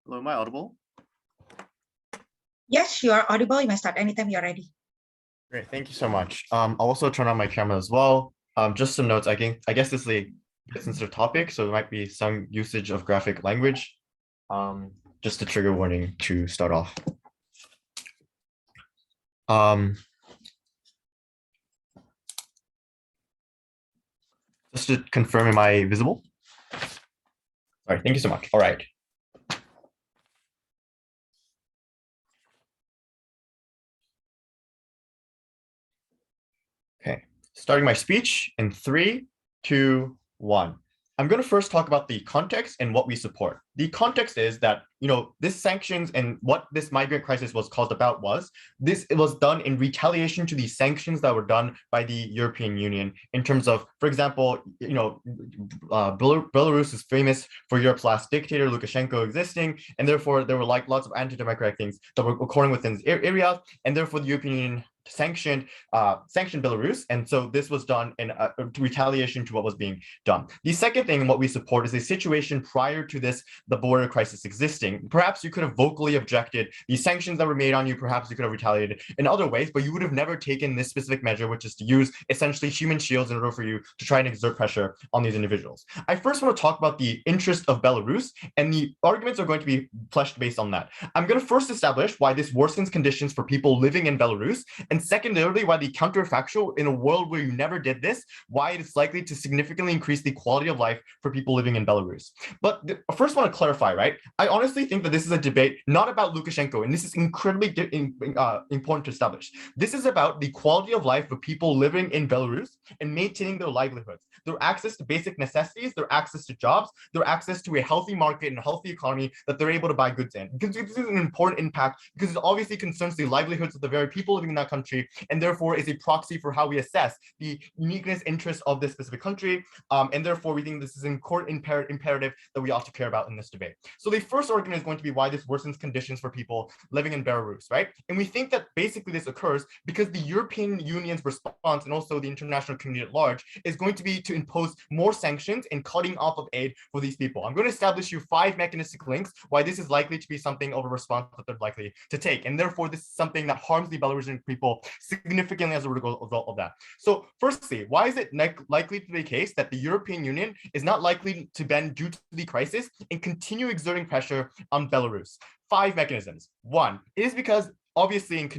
Hello, am I audible? Yes, you are audible. You may start anytime you're ready. Great, thank you so much. I'll also turn on my camera as well. Just some notes. I guess this is a bit sensitive topic, so there might be some usage of graphic language. Just a trigger warning to start off. Just to confirm, am I visible? All right, thank you so much. All right. Okay, starting my speech in 3, 2, 1. I'm going to first talk about the context and what we support. The context is that, this sanctions and what this migrant crisis was caused about it was done in retaliation to the sanctions that were done by the European Union in terms of, for example, Belarus is famous for Europe's last dictator, Lukashenko, existing, and therefore there were lots of anti-democratic things that were occurring within this area, and therefore the European Union sanctioned Belarus, and so this was done in retaliation to what was being done. The second thing, what we support, is a situation prior to the border crisis existing. Perhaps you could have vocally objected the sanctions that were made on you. Perhaps you could have retaliated in other ways, but you would have never taken this specific measure, which is to use essentially human shields in order for you to try and exert pressure on these individuals. I first want to talk about the interest of Belarus, and the arguments are going to be fleshed based on that. I'm going to first establish why this worsens conditions for people living in Belarus, and secondarily, why the counterfactual, in a world where you never did this, why it is likely to significantly increase the quality of life for people living in Belarus. But I first want to clarify, right? I honestly think that this is a debate not about Lukashenko, and this is incredibly important to establish. This is about the quality of life for people living in Belarus and maintaining their livelihoods, their access to basic necessities, their access to jobs, their access to a healthy market and a healthy economy that they're able to buy goods in. Because this is an important impact, because it obviously concerns the livelihoods of the very people living in that country, and therefore is a proxy for how we assess the uniqueness interests of this specific country. And therefore, we think this is an imperative that we ought to care about in this debate. So the first argument is going to be why this worsens conditions for people living in Belarus, right? And we think that basically this occurs because the European Union's response, and also the international community at large, is going to be to impose more sanctions and cutting off of aid for these people. I'm going to establish you 5 mechanistic links why this is likely to be something of a response that they're likely to take. And therefore, this is something that harms the Belarusian people significantly as a result of that. So firstly, why is it likely to be the case that the European Union is not likely to bend due to the crisis and continue exerting pressure on Belarus? 5 mechanisms. 1, it is because obviously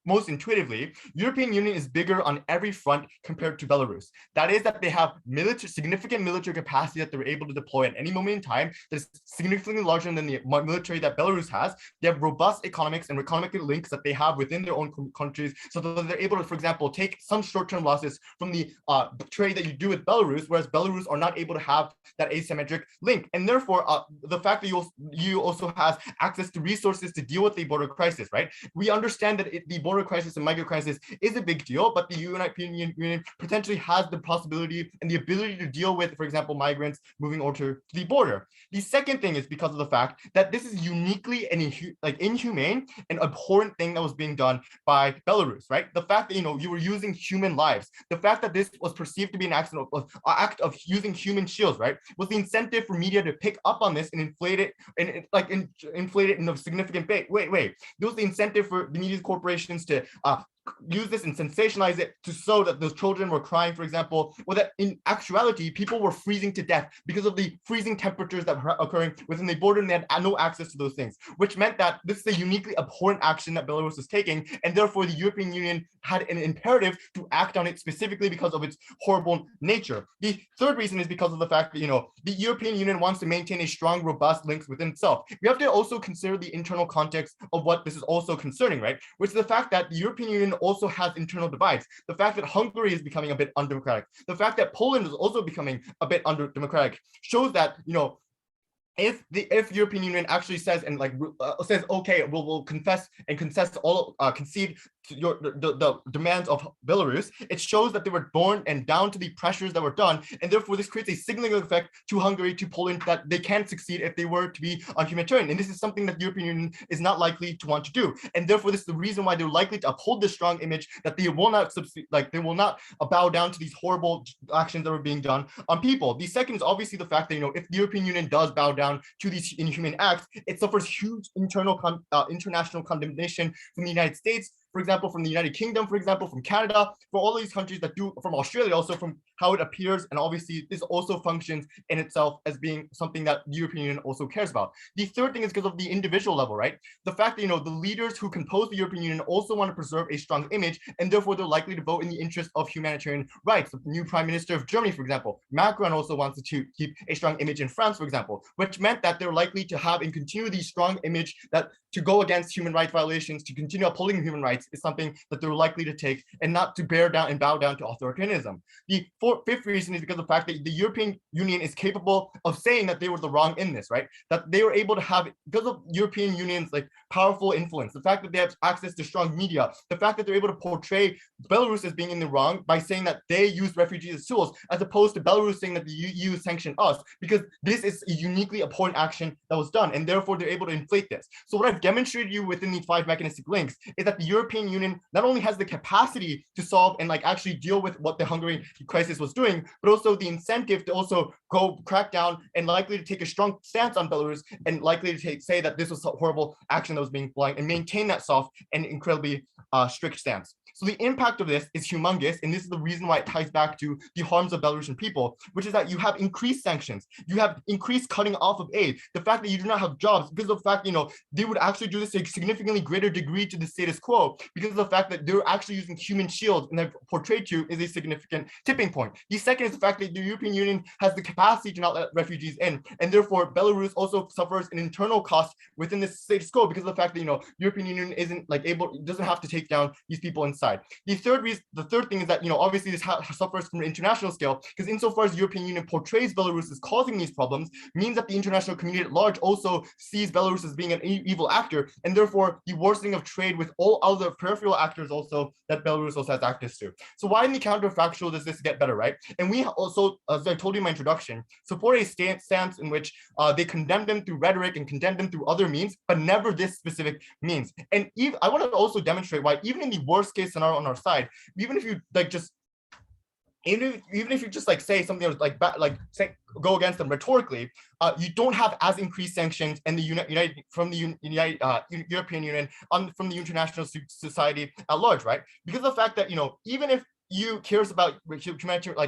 most intuitively, European Union is bigger on every front compared to Belarus. That is that they have significant military capacity that they're able to deploy at any moment in time that is significantly larger than the military that Belarus has. They have robust economics and economic links that they have within their own countries, so that they're able to, for example, take some short-term losses from the trade that you do with Belarus, whereas Belarus are not able to have that asymmetric link. And therefore, the fact that you also have access to resources to deal with the border crisis, right? We understand that the border crisis and migrant crisis is a big deal, but the European Union potentially has the possibility and the ability to deal with, for example, migrants moving over to the border. The second thing is because of the fact that this is uniquely an inhumane and abhorrent thing that was being done by Belarus, right? The fact that you were using human lives, the fact that this was perceived to be an act of using human shields, right, was the incentive for media to pick up on this and inflate it inflate it in a significant way. There was the incentive for the media corporations to use this and sensationalize it to show that those children were crying, for example, or that in actuality, people were freezing to death because of the freezing temperatures that were occurring within the border, and they had no access to those things, which meant that this is a uniquely abhorrent action that Belarus was taking, and therefore the European Union had an imperative to act on it specifically because of its horrible nature. The third reason is because of the fact that, the European Union wants to maintain a strong, robust links within itself. We have to also consider the internal context of what this is also concerning, right? Which is the fact that the European Union also has internal divides. The fact that Hungary is becoming a bit undemocratic, the fact that Poland is also becoming a bit undemocratic, shows that, if European Union actually says and says, okay, we'll concede to the demands of Belarus, it shows that they were born and down to the pressures that were done, and therefore this creates a signaling effect to Hungary, to Poland, that they can succeed if they were to be humanitarian. And this is something that the European Union is not likely to want to do, and therefore this is the reason why they're likely to uphold this strong image that they will not bow down to these horrible actions that were being done on people. The second is obviously the fact that if the European Union does bow down down to these inhumane acts, it suffers huge international condemnation from the United States, for example, from the United Kingdom, for example, from Canada, for all of these countries that do, from Australia also, from how it appears. And obviously this also functions in itself as being something that the European Union also cares about. The third thing is because of the individual level, right? The fact that, the leaders who compose the European Union also want to preserve a strong image, and therefore they're likely to vote in the interest of humanitarian rights. The new Prime Minister of Germany, for example, Macron, also wants to keep a strong image in France, for example, which meant that they're likely to have and continue the strong image that to go against human rights violations, to continue upholding human rights is something that they're likely to take, and not to bear down and bow down to authoritarianism. The fifth reason is because of the fact that the European Union is capable of saying that they were the wrong in this, right? That they were able to have, because of European Union's like powerful influence, the fact that they have access to strong media, the fact that they're able to portray Belarus as being in the wrong by saying that they use refugees as tools, as opposed to Belarus saying that the EU sanctioned us, because this is a uniquely abhorrent action that was done, and therefore they're able to inflate this. So what I've demonstrated you within these 5 mechanistic links is that the European Union not only has the capacity to solve and like actually deal with what the Hungarian crisis was doing, but also the incentive to also go crack down and likely to take a strong stance on Belarus, and likely to say that this was a horrible action that was being blind, and maintain that soft and incredibly strict stance. So the impact of this is humongous, and this is the reason why it ties back to the harms of Belarusian people, which is that you have increased sanctions, you have increased cutting off of aid, the fact that you do not have jobs, because of the fact, they would actually do this to a significantly greater degree to the status quo, because of the fact that they're actually using human shields, and they're portrayed to as a significant tipping point. The second is the fact that the European Union has the capacity to not let refugees in, and therefore Belarus also suffers an internal cost within the status quo, because of the fact that European Union isn't doesn't have to take down these people inside. The third thing is that obviously this suffers from an international scale, because insofar as the European Union portrays Belarus as causing these problems, means that the international community at large also sees Belarus as being an evil actor, and therefore the worsening of trade with all other peripheral actors also that Belarus also has access to. So why in the counterfactual does this get better, right? And we also, as I told you in my introduction, support a stance in which they condemn them through rhetoric and condemn them through other means, but never this specific means. And I want to also demonstrate why, even in the worst case scenario on our side, even if you even if you just say something go against them rhetorically, you don't have as increased sanctions in the European Union from the international society at large, right? Because of the fact that even if you cares about humanitarian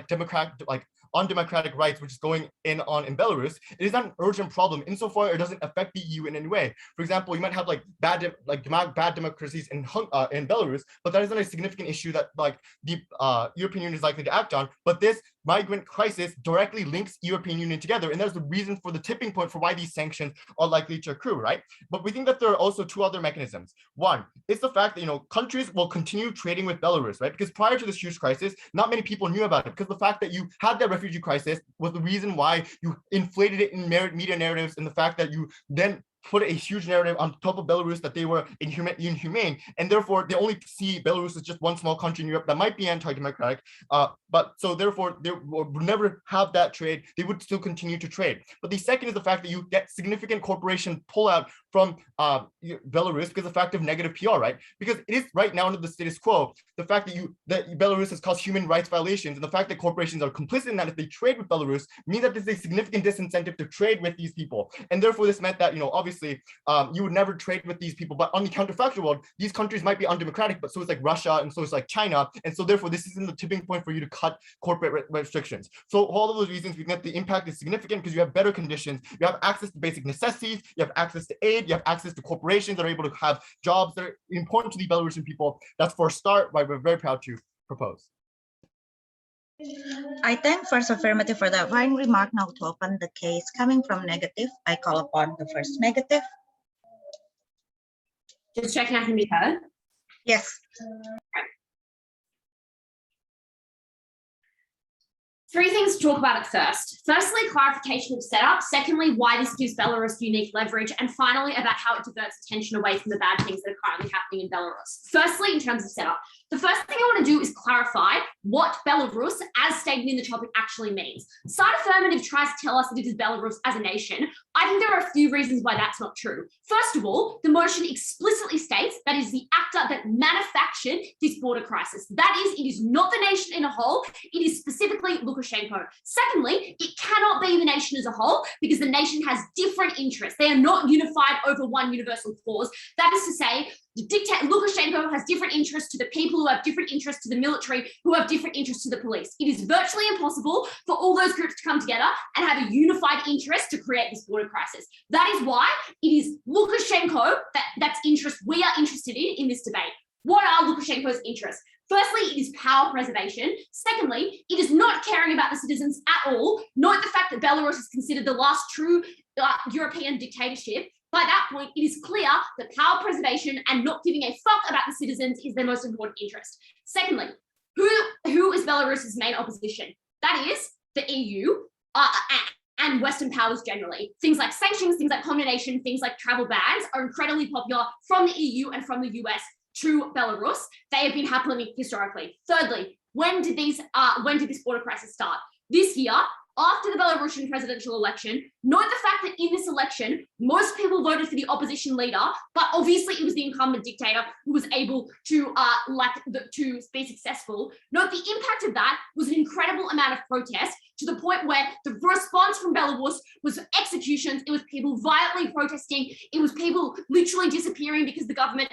undemocratic rights, which is going on in Belarus, it is not an urgent problem insofar it doesn't affect the EU in any way. For example, you might have bad democracies in Belarus, but that isn't a significant issue that the European Union is likely to act on. But this migrant crisis directly links European Union together, and there's the reason for the tipping point for why these sanctions are likely to accrue, right? But we think that there are also 2 other mechanisms. One is the fact that countries will continue trading with Belarus, right? Because prior to this huge crisis, not many people knew about it, because the fact that you had that refugee crisis was the reason why you inflated it in media narratives, and the fact that you then put a huge narrative on top of Belarus that they were inhumane, and therefore they only see Belarus as just one small country in Europe that might be anti-democratic, but so therefore they would never have that trade, they would still continue to trade. But the second is the fact that you get significant corporation pullout from Belarus because of the fact of negative PR, right? Because it is right now under the status quo, the fact that Belarus has caused human rights violations, and the fact that corporations are complicit in that if they trade with Belarus means that there's a significant disincentive to trade with these people, and therefore this meant that obviously you would never trade with these people. But on the counterfactual world, these countries might be undemocratic, but so is Russia, and so is China, and so therefore this isn't the tipping point for you to cut corporate restrictions. So all of those reasons, we think that the impact is significant because you have better conditions, you have access to basic necessities, you have access to aid, you have access to corporations that are able to have jobs that are important to the Belarusian people. That's for a start why we're very proud to propose. I thank first Affirmative for that fine remark. Now to open the case coming from negative, I call upon the first negative. Just checking I can be heard. Yes. Three things to talk about at first. Firstly, clarification of setup. Secondly, why this gives Belarus unique leverage. And finally, about how it diverts attention away from the bad things that are currently happening in Belarus. Firstly, in terms of setup, The first thing I want to do is clarify what Belarus, as stated in the topic, actually means. Side Affirmative tries to tell us that it is Belarus as a nation. I think there are a few reasons why that's not true. First of all, the motion explicitly states that is the actor that manufactured this border crisis. That is, it is not the nation in a whole, it is specifically Lukashenko. Secondly, it cannot be the nation as a whole because the nation has different interests. They are not unified over one universal cause. That is to say, the dictator Lukashenko has different interests to the people who have different interests to the military, who have different interests to the police. It is virtually impossible for all those groups to come together and have a unified interest to create this border crisis. That is why it is Lukashenko that's interest we are interested in this debate. What are Lukashenko's interests? Firstly, it is power preservation. Secondly, it is not caring about the citizens at all. Note the fact that Belarus is considered the last true European dictatorship. By that point, it is clear that power preservation and not giving a fuck about the citizens is their most important interest. Secondly, who is Belarus's main opposition? That is the EU and Western powers generally. Things like sanctions, things like condemnation, things like travel bans are incredibly popular from the EU and from the US to Belarus. They have been happening historically. Thirdly, when did this border crisis start? This year, after the Belarusian presidential election. Note the fact that in this election, most people voted for the opposition leader, but obviously it was the incumbent dictator who was able to to be successful. Note the impact of that was an incredible amount of protest to the point where the response from Belarus was executions. It was people violently protesting. It was people literally disappearing because the government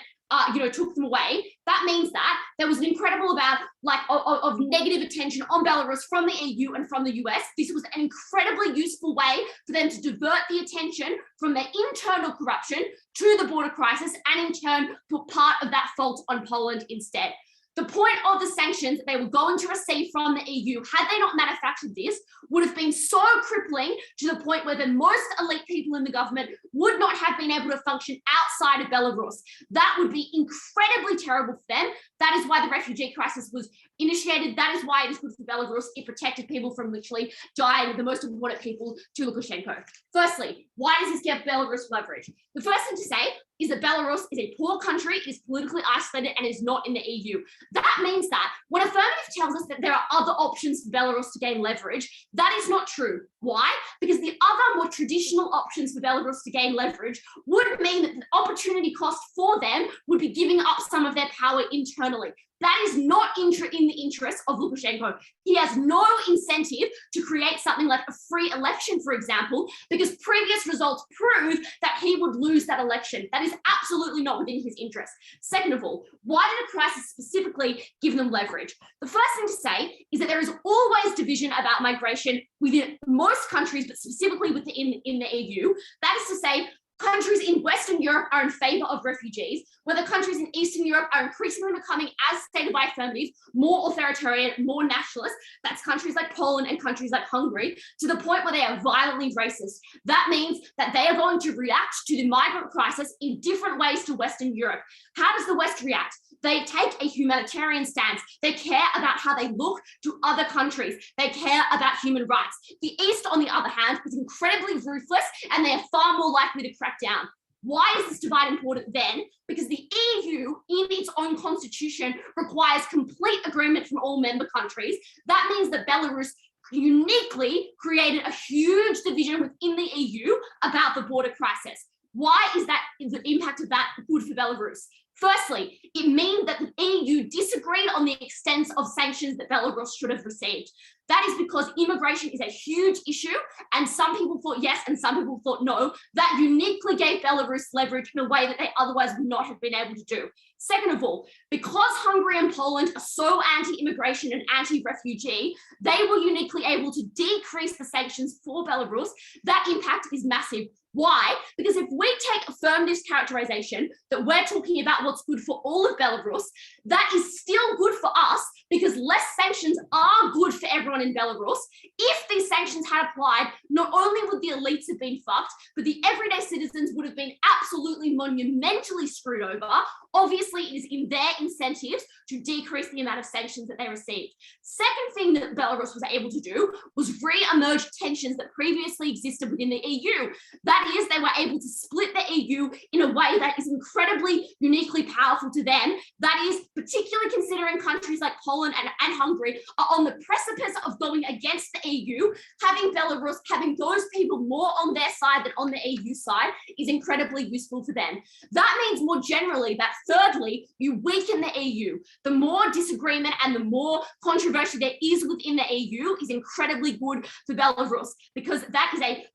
took them away. That means that there was an incredible amount of negative attention on Belarus from the EU and from the US. This was an incredibly useful way for them to divert the attention from their internal corruption to the border crisis and in turn put part of that fault on Poland instead. The point of the sanctions that they were going to receive from the EU, had they not manufactured this, would have been so crippling to the point where the most elite people in the government would not have been able to function outside of Belarus. That would be incredibly terrible for them. That is why the refugee crisis was initiated. That is why it is good for Belarus. It protected people from literally dying, the most important people, to Lukashenko. Firstly, why does this give Belarus leverage? The first thing to say is that Belarus is a poor country, it is politically isolated, and is not in the EU. That means that when Affirmative tells us that there are other options for Belarus to gain leverage, that is not true. Why? Because the other more traditional options for Belarus to gain leverage would mean that the opportunity cost for them would be giving up some of their power internally. That is not in the interest of Lukashenko. He has no incentive to create something like a free election, for example, because previous results prove that he would lose that election. That is absolutely not within his interest. Second of all, why did a crisis specifically give them leverage? The first thing to say is that there is always division about migration within most countries, but specifically within the EU. That is to say, countries in Western Europe are in favour of refugees, whether countries in Eastern Europe are increasingly becoming, as stated by Affirmative, more authoritarian, more nationalist. That's countries like Poland and countries like Hungary, to the point where they are violently racist. That means that they are going to react to the migrant crisis in different ways to Western Europe. How does the West react? They take a humanitarian stance. They care about how they look to other countries. They care about human rights. The East, on the other hand, is incredibly ruthless and they are far more likely to crack down. Why is this divide important then? Because the EU, in its own constitution, requires complete agreement from all member countries. That means that Belarus uniquely created a huge division within the EU about the border crisis. Why is the impact of that good for Belarus? Firstly, it means that the EU disagreed on the extent of sanctions that Belarus should have received. That is because immigration is a huge issue, and some people thought yes, and some people thought no. That uniquely gave Belarus leverage in a way that they otherwise would not have been able to do. Second of all, because Hungary and Poland are so anti-immigration and anti-refugee, they were uniquely able to decrease the sanctions for Belarus. That impact is massive. Why? Because if we take Affirmative's characterization that we're talking about what's good for all of Belarus, that is still good for us, because less sanctions are good for everyone in Belarus. If these sanctions had applied, not only would the elites have been fucked, but the everyday citizens would have been absolutely monumentally screwed over. Obviously, it is in their incentives to decrease the amount of sanctions that they received. Second thing that Belarus was able to do was re-emerge tensions that previously existed within the EU. That is, they were able to split the EU in a way that is incredibly uniquely powerful to them. That is, particularly considering countries like Poland and Hungary are on the precipice of going against the EU. Having Belarus, having those people more on their side than on the EU side is incredibly useful to them. That means more generally that thirdly, you weaken the EU. The more disagreement and the more controversy there is within the EU is incredibly good for Belarus, because that is a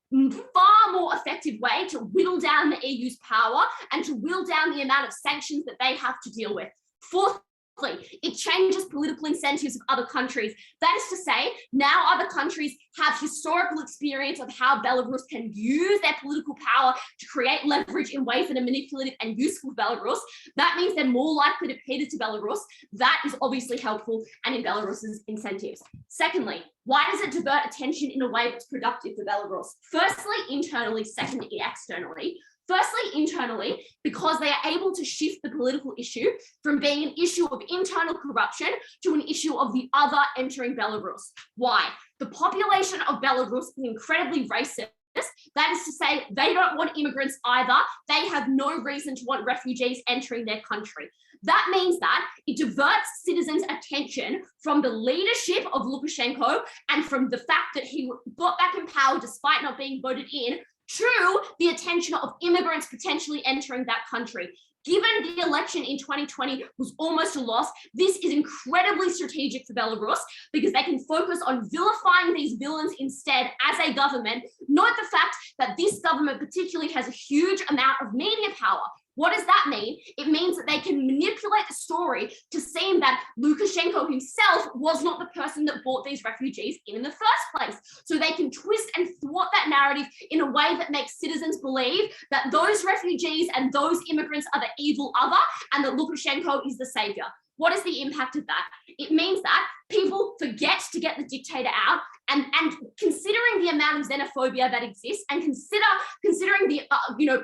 far more effective way to whittle down the EU's power and to whittle down the amount of sanctions that they have to deal with. Fourthly, it changes political incentives of other countries. That is to say, now other countries have historical experience of how Belarus can use their political power to create leverage in ways that are manipulative and useful for Belarus. That means they're more likely to cater to Belarus. That is obviously helpful and in Belarus's incentives. Secondly, why does it divert attention in a way that's productive for Belarus? Firstly, internally, secondly, externally. Firstly, internally, because they are able to shift the political issue from being an issue of internal corruption to an issue of the other entering Belarus. Why? The population of Belarus is incredibly racist. That is to say, they don't want immigrants either. They have no reason to want refugees entering their country. That means that it diverts citizens' attention from the leadership of Lukashenko and from the fact that he got back in power despite not being voted in to the attention of immigrants potentially entering that country. Given the election in 2020 was almost a loss, this is incredibly strategic for Belarus because they can focus on vilifying these villains instead as a government. Note the fact that this government particularly has a huge amount of media power. What does that mean? It means that they can manipulate the story to seem that Lukashenko himself was not the person that brought these refugees in the first place. So they can twist and thwart that narrative in a way that makes citizens believe that those refugees and those immigrants are the evil other and that Lukashenko is the savior. What is the impact of that? It means that people forget to get the dictator out, and considering the amount of xenophobia that exists and considering the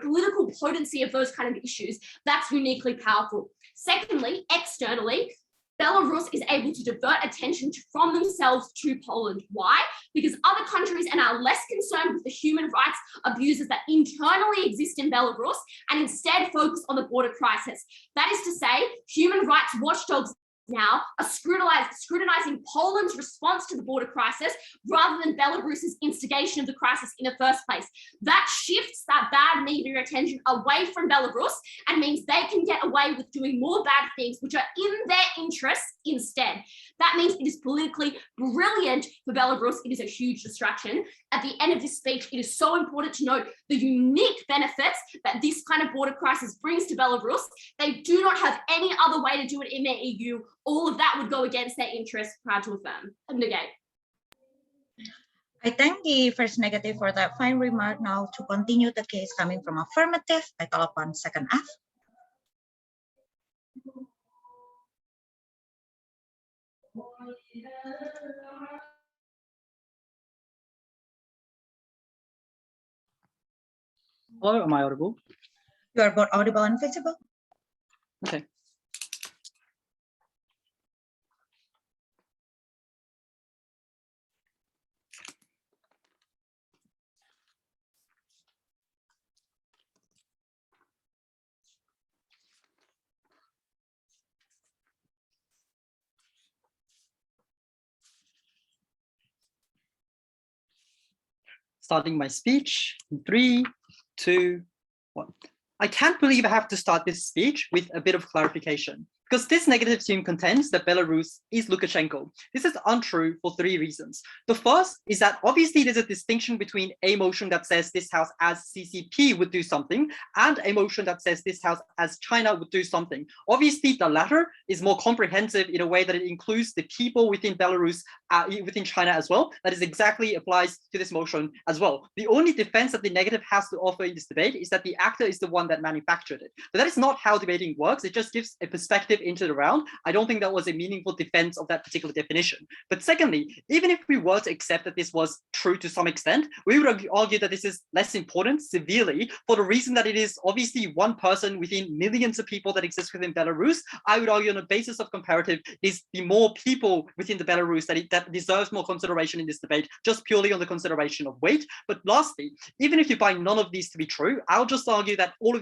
political potency of those kind of issues, that's uniquely powerful. Secondly, externally, Belarus is able to divert attention from themselves to Poland. Why? Because other countries are less concerned with the human rights abuses that internally exist in Belarus and instead focus on the border crisis. That is to say, human rights watchdogs now are scrutinizing Poland's response to the border crisis rather than Belarus's instigation of the crisis in the first place. That shifts that bad media attention away from Belarus and means they can get away with doing more bad things which are in their interests instead. That means it is politically brilliant for Belarus. It is a huge distraction. At the end of this speech, it is so important to note the unique benefits that this kind of border crisis brings to Belarus. They do not have any other way to do it in their EU. All of that would go against their interests, proud to affirm. Negate. I thank the first negative for that fine remark. Now to continue the case coming from affirmative, I call upon second F. Hello, am I audible? You are both audible and visible. Okay. Starting my speech in 3, 2, 1. I can't believe I have to start this speech with a bit of clarification, because this negative assume contends that Belarus is Lukashenko. This is untrue for 3 reasons. The first is that obviously there's a distinction between a motion that says this house as CCP would do something and a motion that says this house as China would do something. Obviously the latter is more comprehensive in a way that it includes the people within Belarus, within China as well. That is exactly applies to this motion as well. The only defense that the negative has to offer in this debate is that the actor is the one that manufactured it. But that is not how debating works. It just gives a perspective slip into the round, I don't think that was a meaningful defense of that particular definition. But secondly, even if we were to accept that this was true to some extent, we would argue that this is less important severely for the reason that it is obviously one person within millions of people that exist within Belarus. I would argue on the basis of comparative is the more people within the Belarus that deserves more consideration in this debate, just purely on the consideration of weight. But lastly, even if you find none of these to be true, I'll just argue that all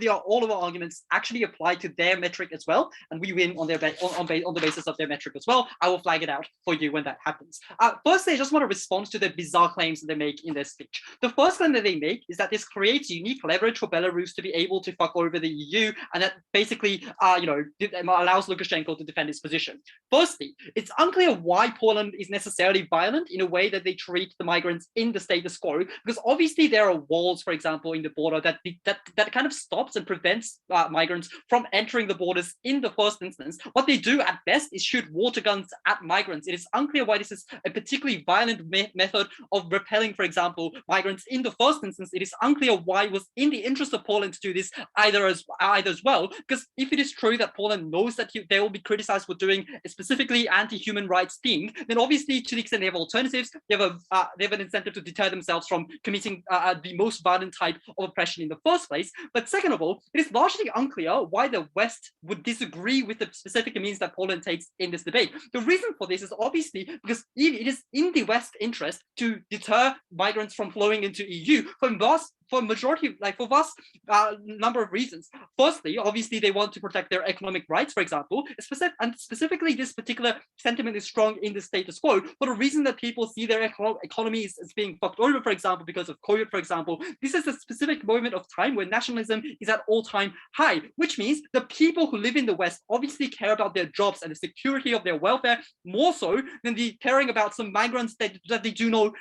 of our arguments actually apply to their metric as well, and we win on their on the basis of their metric as well. I will flag it out for you when that happens. Firstly, I just want to respond to the bizarre claims that they make in their speech. The first claim that they make is that this creates unique leverage for Belarus to be able to fuck over the EU, and that basically, allows Lukashenko to defend his position. Firstly, it's unclear why Poland is necessarily violent in a way that they treat the migrants in the status quo, because obviously there are walls, for example, in the border that kind of stops and prevents migrants from entering the borders in the first instance. What they do at best is shoot water guns at migrants. It is unclear why this is a particularly violent method of repelling, for example, migrants in the first instance. It is unclear why it was in the interest of Poland to do this either as well, because if it is true that Poland knows that they will be criticized for doing a specifically anti-human rights thing, then obviously to the extent they have alternatives, they have an incentive to deter themselves from committing the most violent type of oppression in the first place. But second of all, it is largely unclear why the West would disagree with the specific means that Poland takes in this debate. The reason for this is obviously because it is in the West's interest to deter migrants from flowing into EU for vast number of reasons. Firstly, obviously they want to protect their economic rights, for example, and specifically this particular sentiment is strong in the status quo for the reason that people see their economies as being fucked over, for example, because of COVID, for example. This is a specific moment of time where nationalism is at all-time high, which means the people who live in the West obviously care about their jobs and the security of their welfare more so than the caring about some migrants that they do not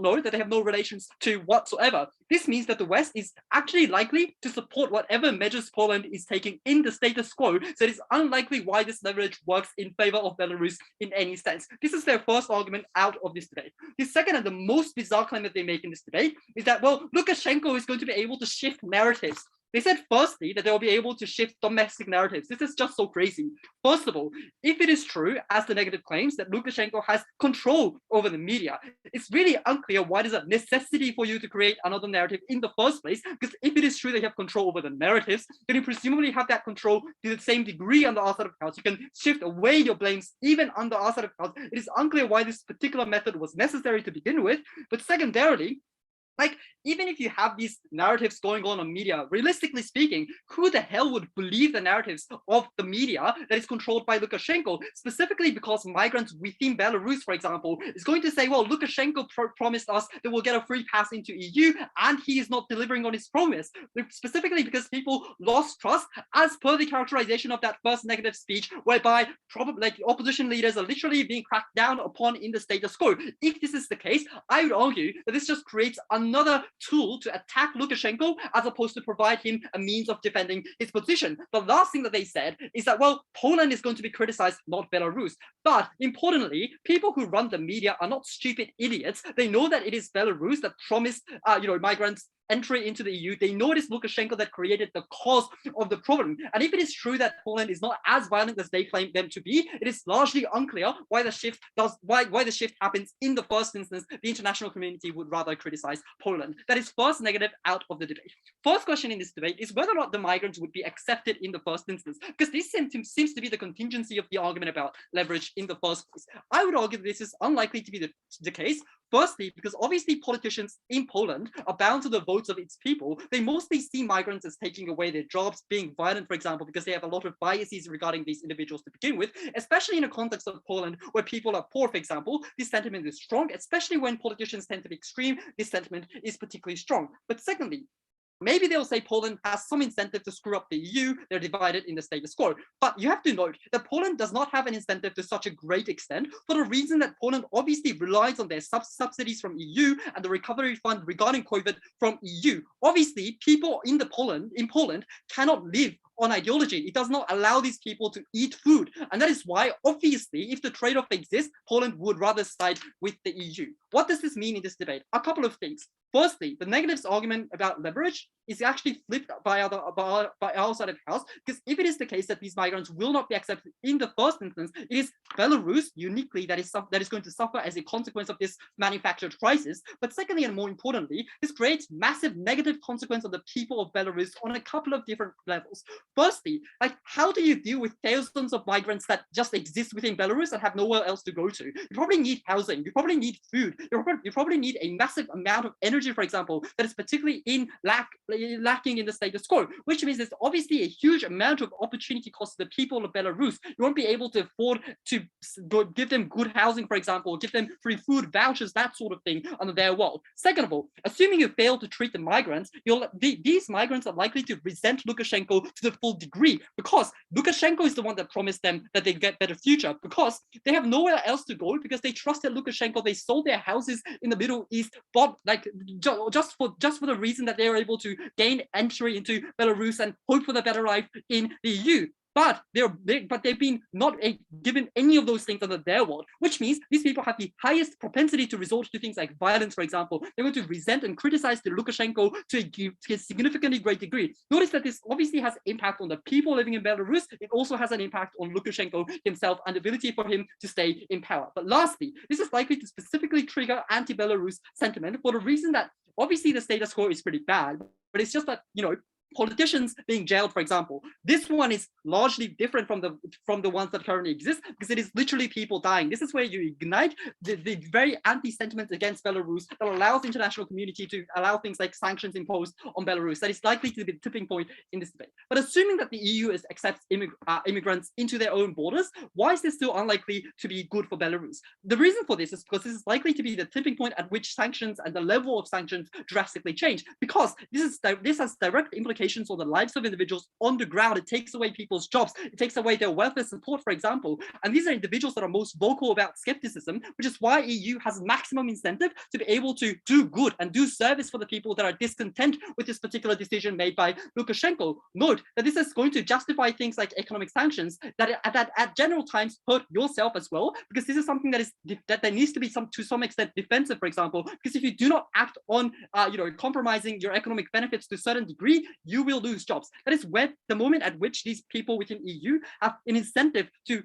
know, that they have no relations to whatsoever. This means that the West is actually likely to support whatever measures Poland is taking in the status quo, so it is unlikely why this leverage works in favor of Belarus in any sense. This is their first argument out of this debate. The second and the most bizarre claim that they make in this debate is that, well, Lukashenko is going to be able to shift narratives. They said, firstly, that they'll be able to shift domestic narratives. This is just so crazy. First of all, if it is true, as the negative claims, that Lukashenko has control over the media, it's really unclear why there's a necessity for you to create another narrative in the first place, because if it is true that you have control over the narratives, then you presumably have that control to the same degree under our set of accounts. You can shift away your blames even under our set of accounts. It is unclear why this particular method was necessary to begin with, but secondarily, even if you have these narratives going on media, realistically speaking, who the hell would believe the narratives of the media that is controlled by Lukashenko, specifically because migrants within Belarus, for example, is going to say, well, Lukashenko promised us that we'll get a free pass into EU, and he is not delivering on his promise, specifically because people lost trust, as per the characterization of that first negative speech, whereby probably opposition leaders are literally being cracked down upon in the status quo. If this is the case, I would argue that this just creates another tool to attack Lukashenko as opposed to provide him a means of defending his position. The last thing that they said is that, well, Poland is going to be criticized, not Belarus. But importantly, people who run the media are not stupid idiots. They know that it is Belarus that promised, migrants entry into the EU. They know it is Lukashenko that created the cause of the problem. And if it is true that Poland is not as violent as they claim them to be, it is largely unclear why the shift happens in the first instance. The international community would rather criticize Poland. That is first negative out of the debate. First question in this debate is whether or not the migrants would be accepted in the first instance, because this seems to be the contingency of the argument about leverage in the first place. I would argue that this is unlikely to be the case. Firstly, because obviously politicians in Poland are bound to the votes of its people. They mostly see migrants as taking away their jobs, being violent, for example, because they have a lot of biases regarding these individuals to begin with, especially in a context of Poland where people are poor, for example. This sentiment is strong, especially when politicians tend to be extreme. This sentiment is particularly strong. But secondly, maybe they'll say Poland has some incentive to screw up the EU. They're divided in the status quo. But you have to note that Poland does not have an incentive to such a great extent for the reason that Poland obviously relies on their subsidies from EU and the recovery fund regarding COVID from EU. Obviously, people in Poland cannot live on ideology. It does not allow these people to eat food. And that is why, obviously, if the trade-off exists, Poland would rather side with the EU. What does this mean in this debate? A couple of things. Firstly, the negatives argument about leverage is actually flipped by our side of the house, because if it is the case that these migrants will not be accepted in the first instance, it is Belarus uniquely that is going to suffer as a consequence of this manufactured crisis. But secondly, and more importantly, this creates massive negative consequence on the people of Belarus on a couple of different levels. Firstly, like, how do you deal with thousands of migrants that just exist within Belarus and have nowhere else to go to? You probably need housing, you probably need food, you probably need a massive amount of energy, for example, that is particularly lacking in the status quo, which means there's obviously a huge amount of opportunity cost to the people of Belarus. You won't be able to afford to give them good housing, for example, give them free food vouchers, that sort of thing under their wall. Second of all, assuming you fail to treat the migrants, these migrants are likely to resent Lukashenko to the full degree, because Lukashenko is the one that promised them that they get better future, because they have nowhere else to go, because they trusted Lukashenko. They sold their houses in the Middle East, but like just for the reason that they were able to gain entry into Belarus and hope for the better life in the EU. But they've been not given any of those things under their world, which means these people have the highest propensity to resort to things like violence, for example. They're going to resent and criticize the Lukashenko to a significantly great degree. Notice that this obviously has impact on the people living in Belarus. It also has an impact on Lukashenko himself and the ability for him to stay in power. But lastly, this is likely to specifically trigger anti-Belarus sentiment for the reason that obviously the status quo is pretty bad, but it's just that, politicians being jailed, for example, this one is largely different from the ones that currently exist, because it is literally people dying. This is where you ignite the very anti-sentiment against Belarus that allows the international community to allow things like sanctions imposed on Belarus. That is likely to be the tipping point in this debate. But assuming that the EU accepts immigrants into their own borders, why is this still unlikely to be good for Belarus? The reason for this is because this is likely to be the tipping point at which sanctions and the level of sanctions drastically change, because this has direct implications on the lives of individuals on the ground. It takes away people's jobs. It takes away their welfare support, for example. And these are individuals that are most vocal about skepticism, which is why EU has maximum incentive to be able to do good and do service for the people that are discontent with this particular decision made by Lukashenko. Note that this is going to justify things like economic sanctions that at general times hurt yourself as well, because this is something that there needs to be to some extent defensive, for example, because if you do not act on compromising your economic benefits to a certain degree, you will lose jobs. That is where the moment at which these people within EU have an incentive to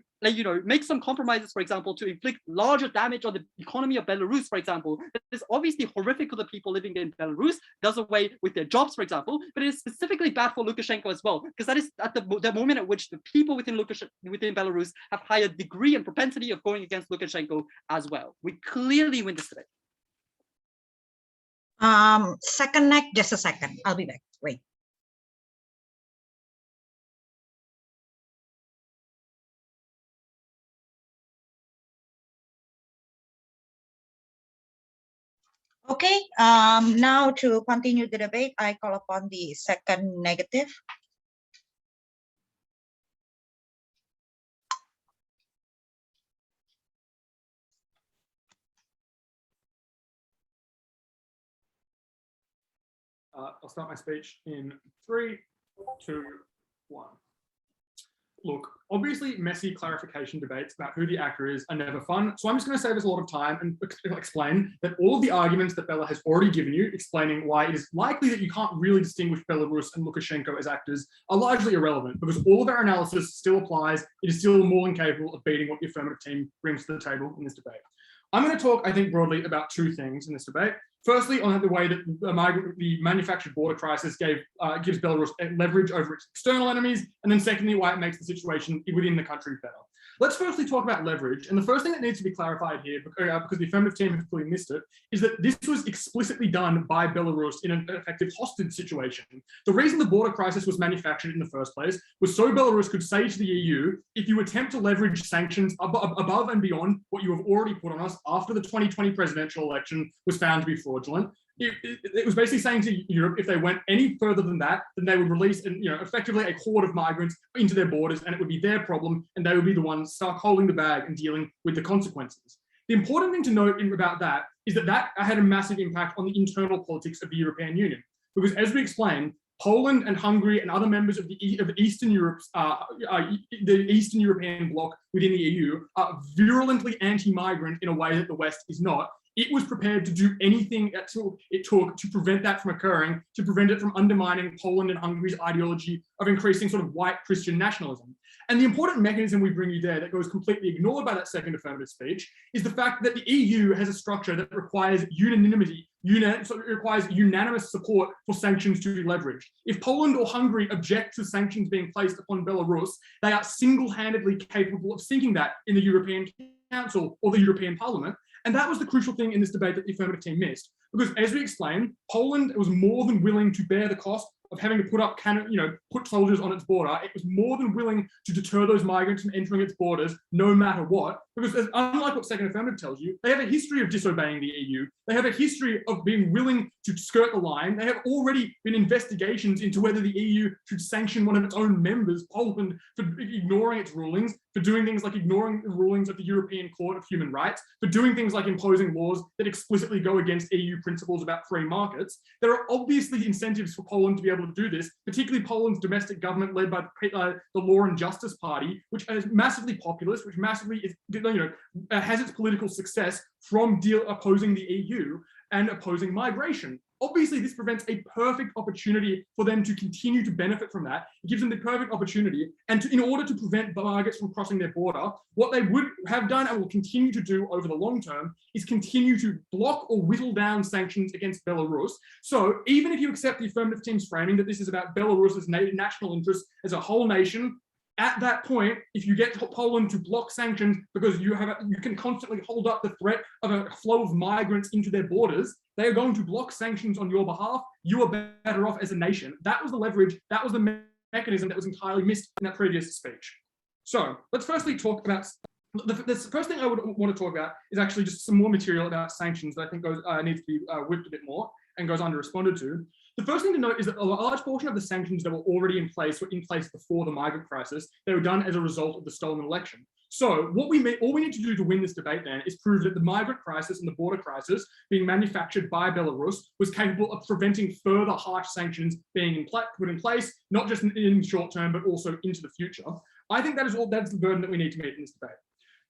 make some compromises, for example, to inflict larger damage on the economy of Belarus, for example. That is obviously horrific for the people living in Belarus, does away with their jobs, for example, but it is specifically bad for Lukashenko as well, because that is at the moment at which the people within Belarus have higher degree and propensity of going against Lukashenko as well. We clearly win this debate. Second neck, just a second. I'll be back. Wait. Okay, now to continue the debate, I call upon the second negative. I'll start my speech in 3, 2, 1. Look, obviously messy clarification debates about who the actor is are never fun, so I'm just going to save us a lot of time and explain that all of the arguments that Bella has already given you, explaining why it is likely that you can't really distinguish Belarus and Lukashenko as actors, are largely irrelevant, because all of our analysis still applies. It is still more than capable of beating what the affirmative team brings to the table in this debate. I'm going to talk, I think, broadly about two things in this debate. Firstly, on the way that the manufactured border crisis gives Belarus leverage over its external enemies, and then secondly, why it makes the situation within the country better. Let's firstly talk about leverage. And the first thing that needs to be clarified here, because the affirmative team has clearly missed it, is that this was explicitly done by Belarus in an effective hostage situation. The reason the border crisis was manufactured in the first place was so Belarus could say to the EU, if you attempt to leverage sanctions above and beyond what you have already put on us after the 2020 presidential election was found to be fraudulent, it was basically saying to Europe, if they went any further than that, then they would release, effectively a horde of migrants into their borders, and it would be their problem, and they would be the ones stuck holding the bag and dealing with the consequences. The important thing to note about that is that had a massive impact on the internal politics of the European Union, because as we explained, Poland and Hungary and other members of the Eastern Europe's the Eastern European bloc within the EU are virulently anti-migrant in a way that the West is not. It was prepared to do anything it took to prevent that from occurring, to prevent it from undermining Poland and Hungary's ideology of increasing sort of white Christian nationalism. And the important mechanism we bring you there that goes completely ignored by that second affirmative speech is the fact that the EU has a structure that requires unanimity, so it requires unanimous support for sanctions to be leveraged. If Poland or Hungary object to sanctions being placed upon Belarus, they are single-handedly capable of sinking that in the European Council or the European Parliament. And that was the crucial thing in this debate that the affirmative team missed. Because as we explained, Poland was more than willing to bear the cost of having to put soldiers on its border. It was more than willing to deter those migrants from entering its borders, no matter what. Because unlike what second affirmative tells you, they have a history of disobeying the EU. They have a history of being willing to skirt the line. There have already been investigations into whether the EU should sanction one of its own members, Poland, for ignoring its rulings, for doing things like ignoring the rulings of the European Court of Human Rights, for doing things like imposing laws that explicitly go against EU principles about free markets. There are obviously incentives for Poland to be able to do this, particularly Poland's domestic government led by the Law and Justice Party, which is massively populist, which massively is, has its political success from opposing the EU and opposing migration. Obviously, this prevents a perfect opportunity for them to continue to benefit from that. It gives them the perfect opportunity. And in order to prevent migrants from crossing their border, what they would have done and will continue to do over the long term is continue to block or whittle down sanctions against Belarus. So even if you accept the affirmative team's framing that this is about Belarus's national interests as a whole nation, at that point, if you get Poland to block sanctions because you can constantly hold up the threat of a flow of migrants into their borders, they are going to block sanctions on your behalf. You are better off as a nation. That was the leverage. That was the mechanism that was entirely missed in that previous speech. So let's firstly talk about, the first thing I would want to talk about is actually just some more material about sanctions that I think needs to be whipped a bit more and goes under-responded to. The first thing to note is that a large portion of the sanctions that were already in place were in place before the migrant crisis. They were done as a result of the stolen election. So all we need to do to win this debate then is prove that the migrant crisis and the border crisis being manufactured by Belarus was capable of preventing further harsh sanctions being put in place, not just in the short term, but also into the future. I think that's the burden that we need to meet in this debate.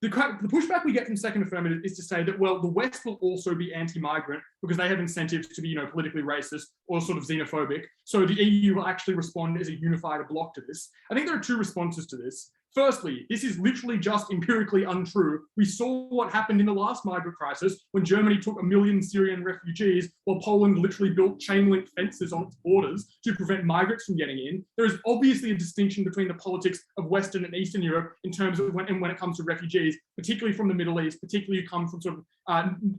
The pushback we get from second affirmative is to say that, well, the West will also be anti-migrant because they have incentives to be, politically racist or sort of xenophobic. So the EU will actually respond as a unified bloc to this. I think there are two responses to this. Firstly, this is literally just empirically untrue. We saw what happened in the last migrant crisis when Germany took 1 million Syrian refugees while Poland literally built chain link fences on its borders to prevent migrants from getting in. There is obviously a distinction between the politics of Western and Eastern Europe in terms of when it comes to refugees, particularly from the Middle East, particularly who come from sort of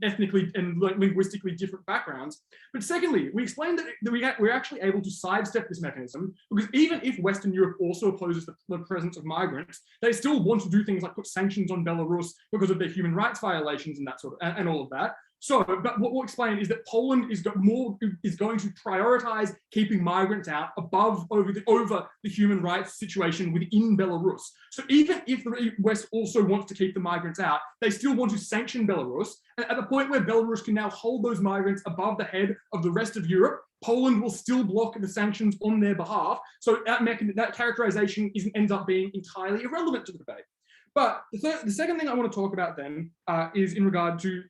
ethnically and linguistically different backgrounds. But secondly, we explained that we're actually able to sidestep this mechanism because even if Western Europe also opposes the presence of migrants, they still want to do things like put sanctions on Belarus because of their human rights violations and that sort of and all of that. So, but what we'll explain is that Poland is going to prioritize keeping migrants out over the human rights situation within Belarus. So even if the West also wants to keep the migrants out, they still want to sanction Belarus. And at the point where Belarus can now hold those migrants above the head of the rest of Europe, Poland will still block the sanctions on their behalf. So that characterization ends up being entirely irrelevant to the debate. But the second thing I want to talk about then is in regard to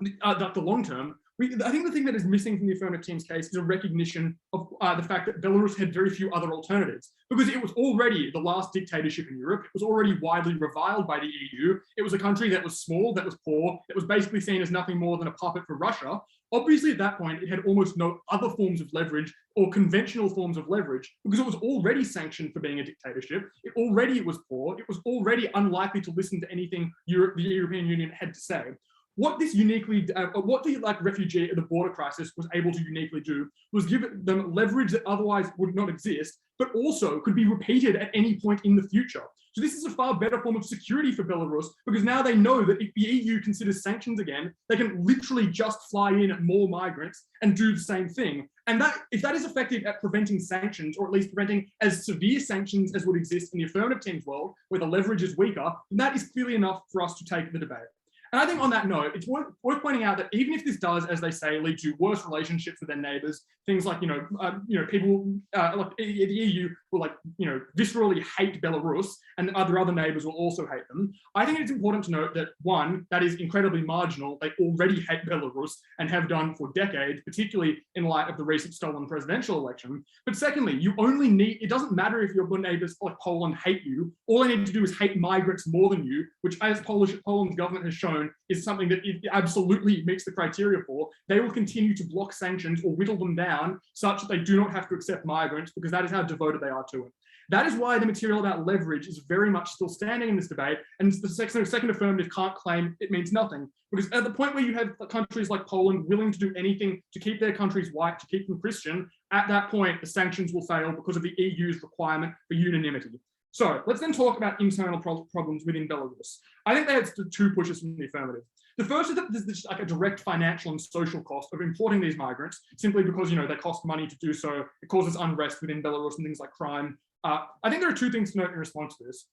the long term. I think the thing that is missing from the affirmative team's case is a recognition of the fact that Belarus had very few other alternatives because it was already the last dictatorship in Europe. It was already widely reviled by the EU. It was a country that was small, that was poor, that was basically seen as nothing more than a puppet for Russia. Obviously, at that point, it had almost no other forms of leverage or conventional forms of leverage because it was already sanctioned for being a dictatorship. It already was poor. It was already unlikely to listen to anything the European Union had to say. What this what the refugee at the border crisis was able to uniquely do was give them leverage that otherwise would not exist, but also could be repeated at any point in the future. So this is a far better form of security for Belarus because now they know that if the EU considers sanctions again, they can literally just fly in more migrants and do the same thing. And if that is effective at preventing sanctions, or at least preventing as severe sanctions as would exist in the affirmative team's world, where the leverage is weaker, then that is clearly enough for us to take the debate. And I think on that note, it's worth pointing out that even if this does, as they say, lead to worse relationships with their neighbours, things like people like the EU will viscerally hate Belarus, and their other neighbours will also hate them. I think it's important to note that one, that is incredibly marginal. They already hate Belarus and have done for decades, particularly in light of the recent stolen presidential election. But secondly, you only need, it doesn't matter if your neighbours like Poland hate you. All they need to do is hate migrants more than you, which as Poland's government has shown is something that it absolutely meets the criteria for. They will continue to block sanctions or whittle them down such that they do not have to accept migrants, because that is how devoted they are to it. That is why the material about leverage is very much still standing in this debate, and the second affirmative can't claim it means nothing, because at the point where you have countries like Poland willing to do anything to keep their countries white, to keep them Christian, at that point the sanctions will fail because of the EU's requirement for unanimity. So let's then talk about internal problems within Belarus. I think they had two pushes from the affirmative. The first is that there's like a direct financial and social cost of importing these migrants, simply because they cost money to do so. It causes unrest within Belarus and things like crime. I think there are two things to note in response to this.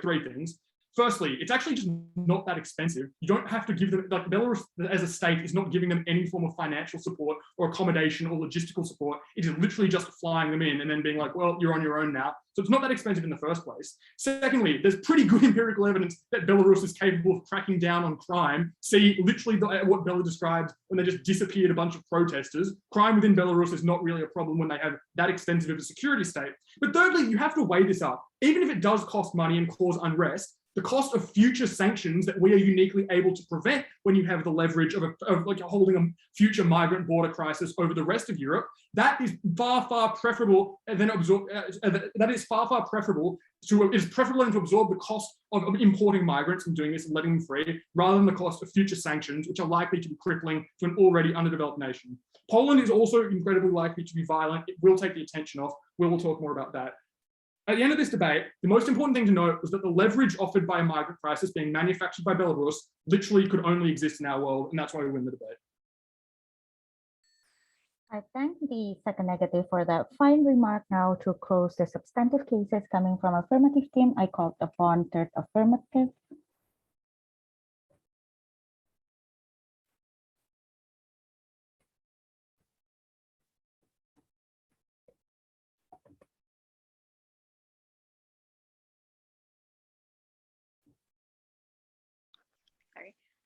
Three things. Firstly, it's actually just not that expensive. You don't have to give them, like Belarus as a state is not giving them any form of financial support or accommodation or logistical support. It is literally just flying them in and then being like, well, you're on your own now. So it's not that expensive in the first place. Secondly, there's pretty good empirical evidence that Belarus is capable of cracking down on crime. See literally what Bella described when they just disappeared a bunch of protesters. Crime within Belarus is not really a problem when they have that extensive of a security state. But thirdly, you have to weigh this up. Even if it does cost money and cause unrest, the cost of future sanctions that we are uniquely able to prevent when you have the leverage of holding a future migrant border crisis over the rest of Europe, that is far preferable than absorb. That is far preferable to to absorb the cost of importing migrants and doing this and letting them free, rather than the cost of future sanctions, which are likely to be crippling to an already underdeveloped nation. Poland is also incredibly likely to be violent. It will take the attention off. We will talk more about that. At the end of this debate, the most important thing to note was that the leverage offered by a migrant crisis being manufactured by Belarus literally could only exist in our world, and that's why we win the debate. I thank the second negative for that fine remark. Now to close the substantive cases coming from affirmative team, I called upon third affirmative.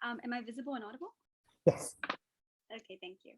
Am I visible and audible? Yes. Okay, thank you.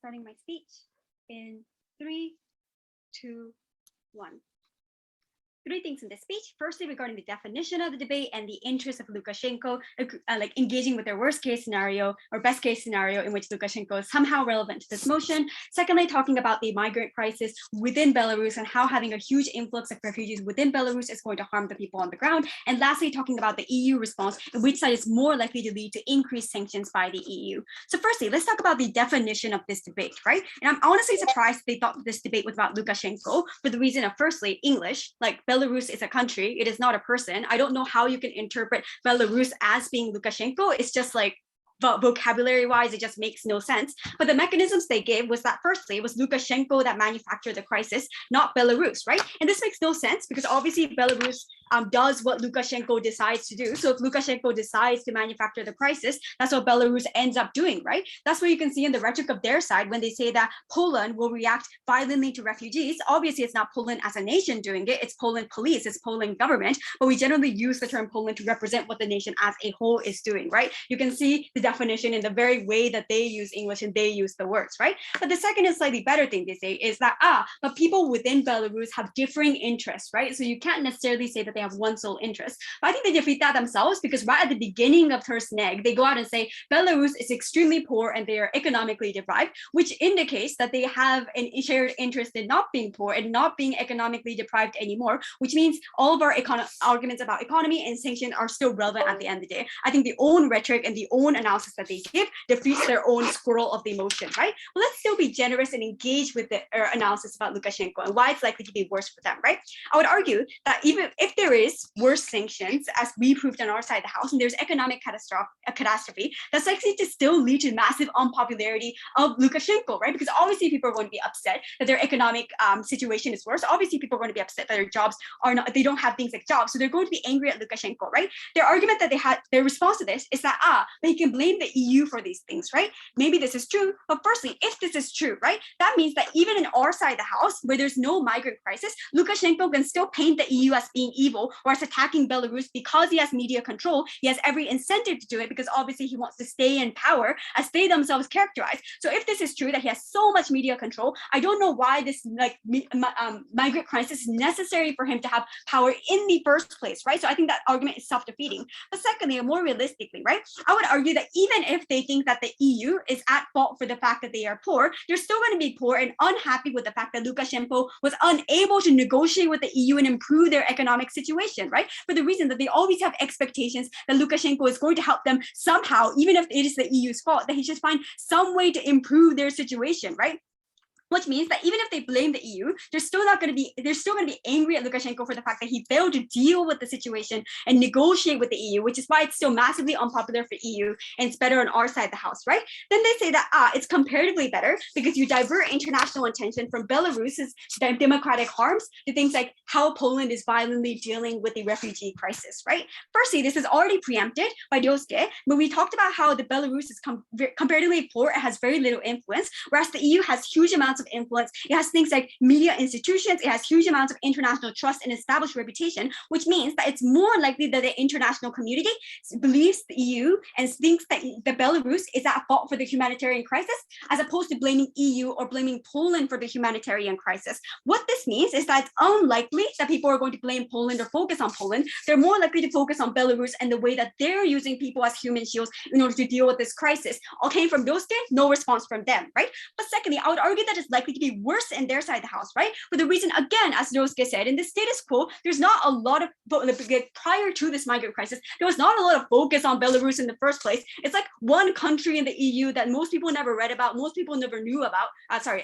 Starting my speech in 3, 2, 1. Three things in this speech. Firstly, regarding the definition of the debate and the interest of Lukashenko, engaging with their worst case scenario or best case scenario in which Lukashenko is somehow relevant to this motion. Secondly, talking about the migrant crisis within Belarus and how having a huge influx of refugees within Belarus is going to harm the people on the ground. And lastly, talking about the EU response, and which side is more likely to lead to increased sanctions by the EU. So firstly, let's talk about the definition of this debate, right? And I'm honestly surprised they thought this debate was about Lukashenko for the reason of, firstly, English, like Belarus is a country, it is not a person. I don't know how you can interpret Belarus as being Lukashenko. It's just like vocabulary wise, it just makes no sense. But the mechanisms they gave was that firstly, it was Lukashenko that manufactured the crisis, not Belarus, right? And this makes no sense because obviously Belarus does what Lukashenko decides to do. So if Lukashenko decides to manufacture the crisis, that's what Belarus ends up doing, right? That's what you can see in the rhetoric of their side when they say that Poland will react violently to refugees. Obviously, it's not Poland as a nation doing it, it's Poland police, it's Poland government, but we generally use the term Poland to represent what the nation as a whole is doing, right? You can see the definition in the very way that they use English and they use the words, right? But the second and slightly better thing they say is that, but people within Belarus have differing interests, right? So you can't necessarily say that they have one sole interest. But I think they defeat that themselves, because right at the beginning of her snag, they go out and say Belarus is extremely poor and they are economically deprived, which indicates that they have a shared interest in not being poor and not being economically deprived anymore, which means all of our arguments about economy and sanction are still relevant at the end of the day. I think the own rhetoric and the own analysis that they give defeats their own squirrel of the emotion, right? But let's still be generous and engage with the analysis about Lukashenko and why it's likely to be worse for them, right? I would argue that even if there is worse sanctions, as we proved on our side of the house, and there's economic catastrophe, that's likely to still lead to massive unpopularity of Lukashenko, right? Because obviously people are going to be upset that their economic situation is worse. Obviously people are going to be upset that their jobs are not, they don't have things like jobs. So they're going to be angry at Lukashenko, right? Their argument that they had, their response to this is that, they can blame the EU for these things, right? Maybe this is true, but firstly, if this is true, right, that means that even in our side of the house, where there's no migrant crisis, Lukashenko can still paint the EU as being evil or as attacking Belarus because he has media control. He has every incentive to do it because obviously he wants to stay in power as they themselves characterize. So if this is true, that he has so much media control, I don't know why this migrant crisis is necessary for him to have power in the first place, right? So I think that argument is self-defeating. But secondly, and more realistically, right, I would argue that even if they think that the EU is at fault for the fact that they are poor, they're still going to be poor and unhappy with the fact that Lukashenko was unable to negotiate with the EU and improve their economic situation, right? For the reason that they always have expectations that Lukashenko is going to help them somehow, even if it is the EU's fault, that he should find some way to improve their situation, right? Which means that even if they blame the EU, they're still going to be angry at Lukashenko for the fact that he failed to deal with the situation and negotiate with the EU, which is why it's still massively unpopular for EU and it's better on our side of the house, right? Then they say that it's comparatively better because you divert international attention from Belarus's democratic harms to things like how Poland is violently dealing with the refugee crisis, right? Firstly, this is already preempted by Ryosuke, but we talked about how the Belarus is comparatively poor and has very little influence, whereas the EU has huge amounts of influence. It has things like media institutions, it has huge amounts of international trust and established reputation, which means that it's more likely that the international community believes the EU and thinks that the Belarus is at fault for the humanitarian crisis, as opposed to blaming EU or blaming Poland for the humanitarian crisis. What this means is that it's unlikely that people are going to blame Poland or focus on Poland. They're more likely to focus on Belarus and the way that they're using people as human shields in order to deal with this crisis. All came from Ryosuke, no response from them, right? But secondly, I would argue that it's likely to be worse in their side of the house, right? For the reason, again, as Ryosuke said, in the status quo, there's not a lot of, prior to this migrant crisis, there was not a lot of focus on Belarus in the first place. It's like one country in the EU that most people never read about, most people never knew about,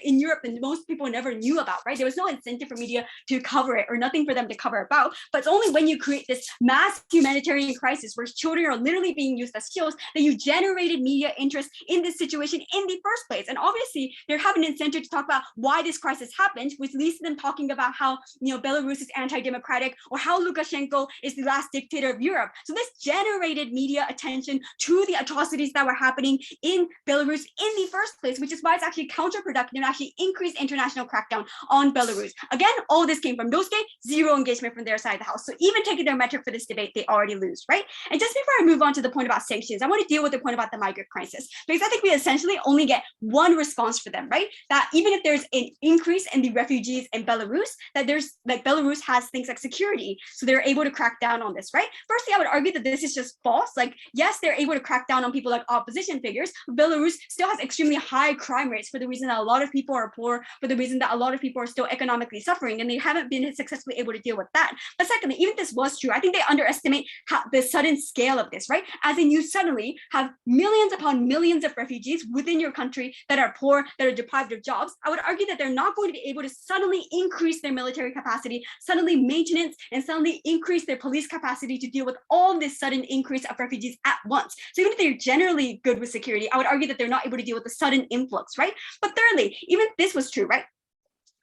in Europe, and most people never knew about, right? There was no incentive for media to cover it or nothing for them to cover about, but it's only when you create this mass humanitarian crisis where children are literally being used as shields that you generated media interest in this situation in the first place. And obviously, they have an incentive to talk about why this crisis happened, which leads to them talking about how Belarus is anti-democratic or how Lukashenko is the last dictator of Europe. So this generated media attention to the atrocities that were happening in Belarus in the first place, which is why it's actually counterproductive and actually increased international crackdown on Belarus. Again, all this came from Ryosuke, zero engagement from their side of the house. So even taking their metric for this debate, they already lose, right? And just before I move on to the point about sanctions, I want to deal with the point about the migrant crisis, because I think we essentially only get one response for them, right? That even if there's an increase in the refugees in Belarus, that there's like Belarus has things like security, so they're able to crack down on this, right? Firstly, I would argue that this is just false. Like, yes, they're able to crack down on people like opposition figures, but Belarus still has extremely high crime rates for the reason that a lot of people are poor, for the reason that a lot of people are still economically suffering, and they haven't been successfully able to deal with that. But secondly, even if this was true, I think they underestimate the sudden scale of this, right? As in, you suddenly have millions upon millions of refugees within your country that are poor, that are deprived of jobs. I would argue that they're not going to be able to suddenly increase their military capacity, suddenly maintenance, and suddenly increase their police capacity to deal with all this sudden increase of refugees at once. So even if they're generally good with security, I would argue that they're not able to deal with the sudden influx, right? But thirdly, even if this was true, right?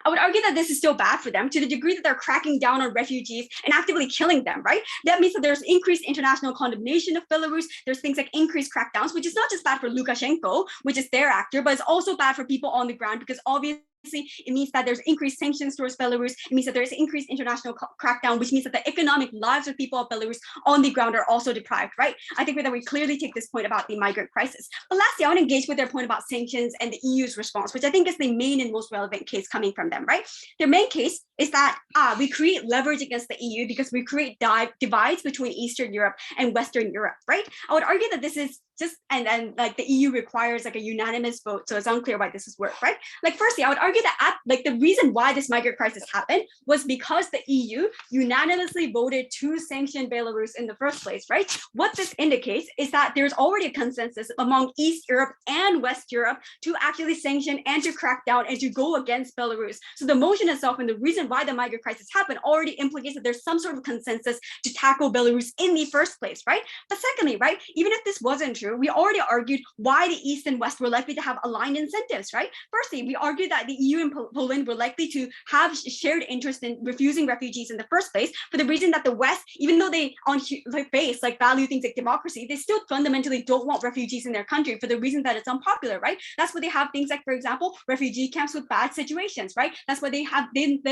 I would argue that this is still bad for them to the degree that they're cracking down on refugees and actively killing them, right? That means that there's increased international condemnation of Belarus. There's things like increased crackdowns, which is not just bad for Lukashenko, which is their actor, but it's also bad for people on the ground because obviously it means that there's increased sanctions towards Belarus. It means that there's increased international crackdown, which means that the economic lives of people of Belarus on the ground are also deprived, right? I think that we clearly take this point about the migrant crisis. But lastly, I want to engage with their point about sanctions and the EU's response, which I think is the main and most relevant case coming from them, right? Their main case is that we create leverage against the EU because we create divides between Eastern Europe and Western Europe, right? I would argue that this is just, and like the EU requires like a unanimous vote, so it's unclear why this is work, right? Like firstly, I would argue that like the reason why this migrant crisis happened was because the EU unanimously voted to sanction Belarus in the first place, right? What this indicates is that there's already a consensus among East Europe and West Europe to actually sanction and to crack down and to go against Belarus. So the motion itself and the reason why the migrant crisis happened already implicates that there's some sort of consensus to tackle Belarus in the first place, right? But secondly, right, even if this wasn't true, we already argued why the East and West were likely to have aligned incentives, right? Firstly, we argued that the EU and Poland were likely to have shared interest in refusing refugees in the first place for the reason that the West, even though they on face like value things like democracy, they still fundamentally don't want refugees in their country for the reason that it's unpopular, right? That's why they have things like, for example, refugee camps with bad situations, right? That's why they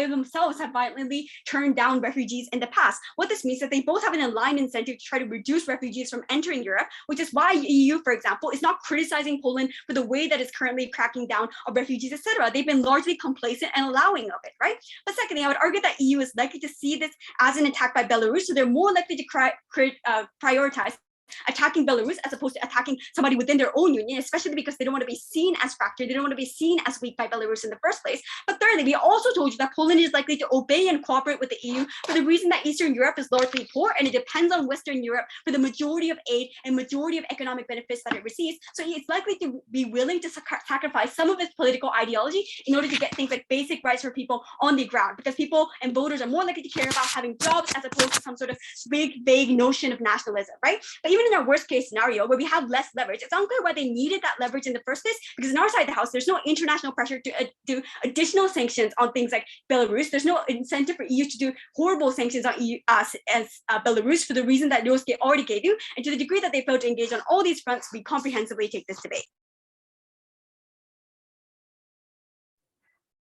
themselves have violently turned down refugees in the past. What this means is that they both have an aligned incentive to try to reduce refugees from entering Europe, which is why EU, for example, is not criticizing Poland for the way that it's currently cracking down on refugees, etc. They've been largely complacent and allowing of it, right? But secondly, I would argue that EU is likely to see this as an attack by Belarus, so they're more likely to prioritize attacking Belarus as opposed to attacking somebody within their own union, especially because they don't want to be seen as fractured. They don't want to be seen as weak by Belarus in the first place. But thirdly, we also told you that Poland is likely to obey and cooperate with the EU for the reason that Eastern Europe is largely poor and it depends on Western Europe for the majority of aid and majority of economic benefits that it receives. So it's likely to be willing to sacrifice some of its political ideology in order to get things like basic rights for people on the ground, because people and voters are more likely to care about having jobs as opposed to some sort of big, vague notion of nationalism, right? But even in our worst case scenario where we have less leverage, it's unclear why they needed that leverage in the first place, because in our side of the house, there's no international pressure to do additional sanctions on things like Belarus. There's no incentive for EU to do horrible sanctions on EU as Belarus for the reason that Ryosuke already gave you. And to the degree that they failed to engage on all these fronts, we comprehensively take this debate.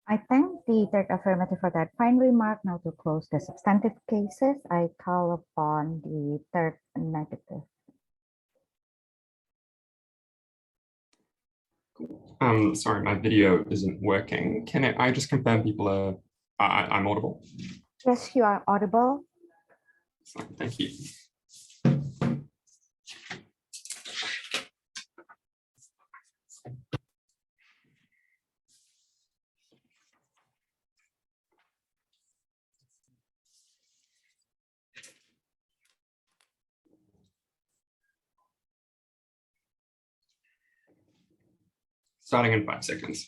I thank the third affirmative for that fine remark. Now to close the substantive cases, I call upon the third negative. Sorry, my video isn't working. Can I just confirm people are, I'm audible? Yes, you are audible. Thank you. Starting in 5 seconds.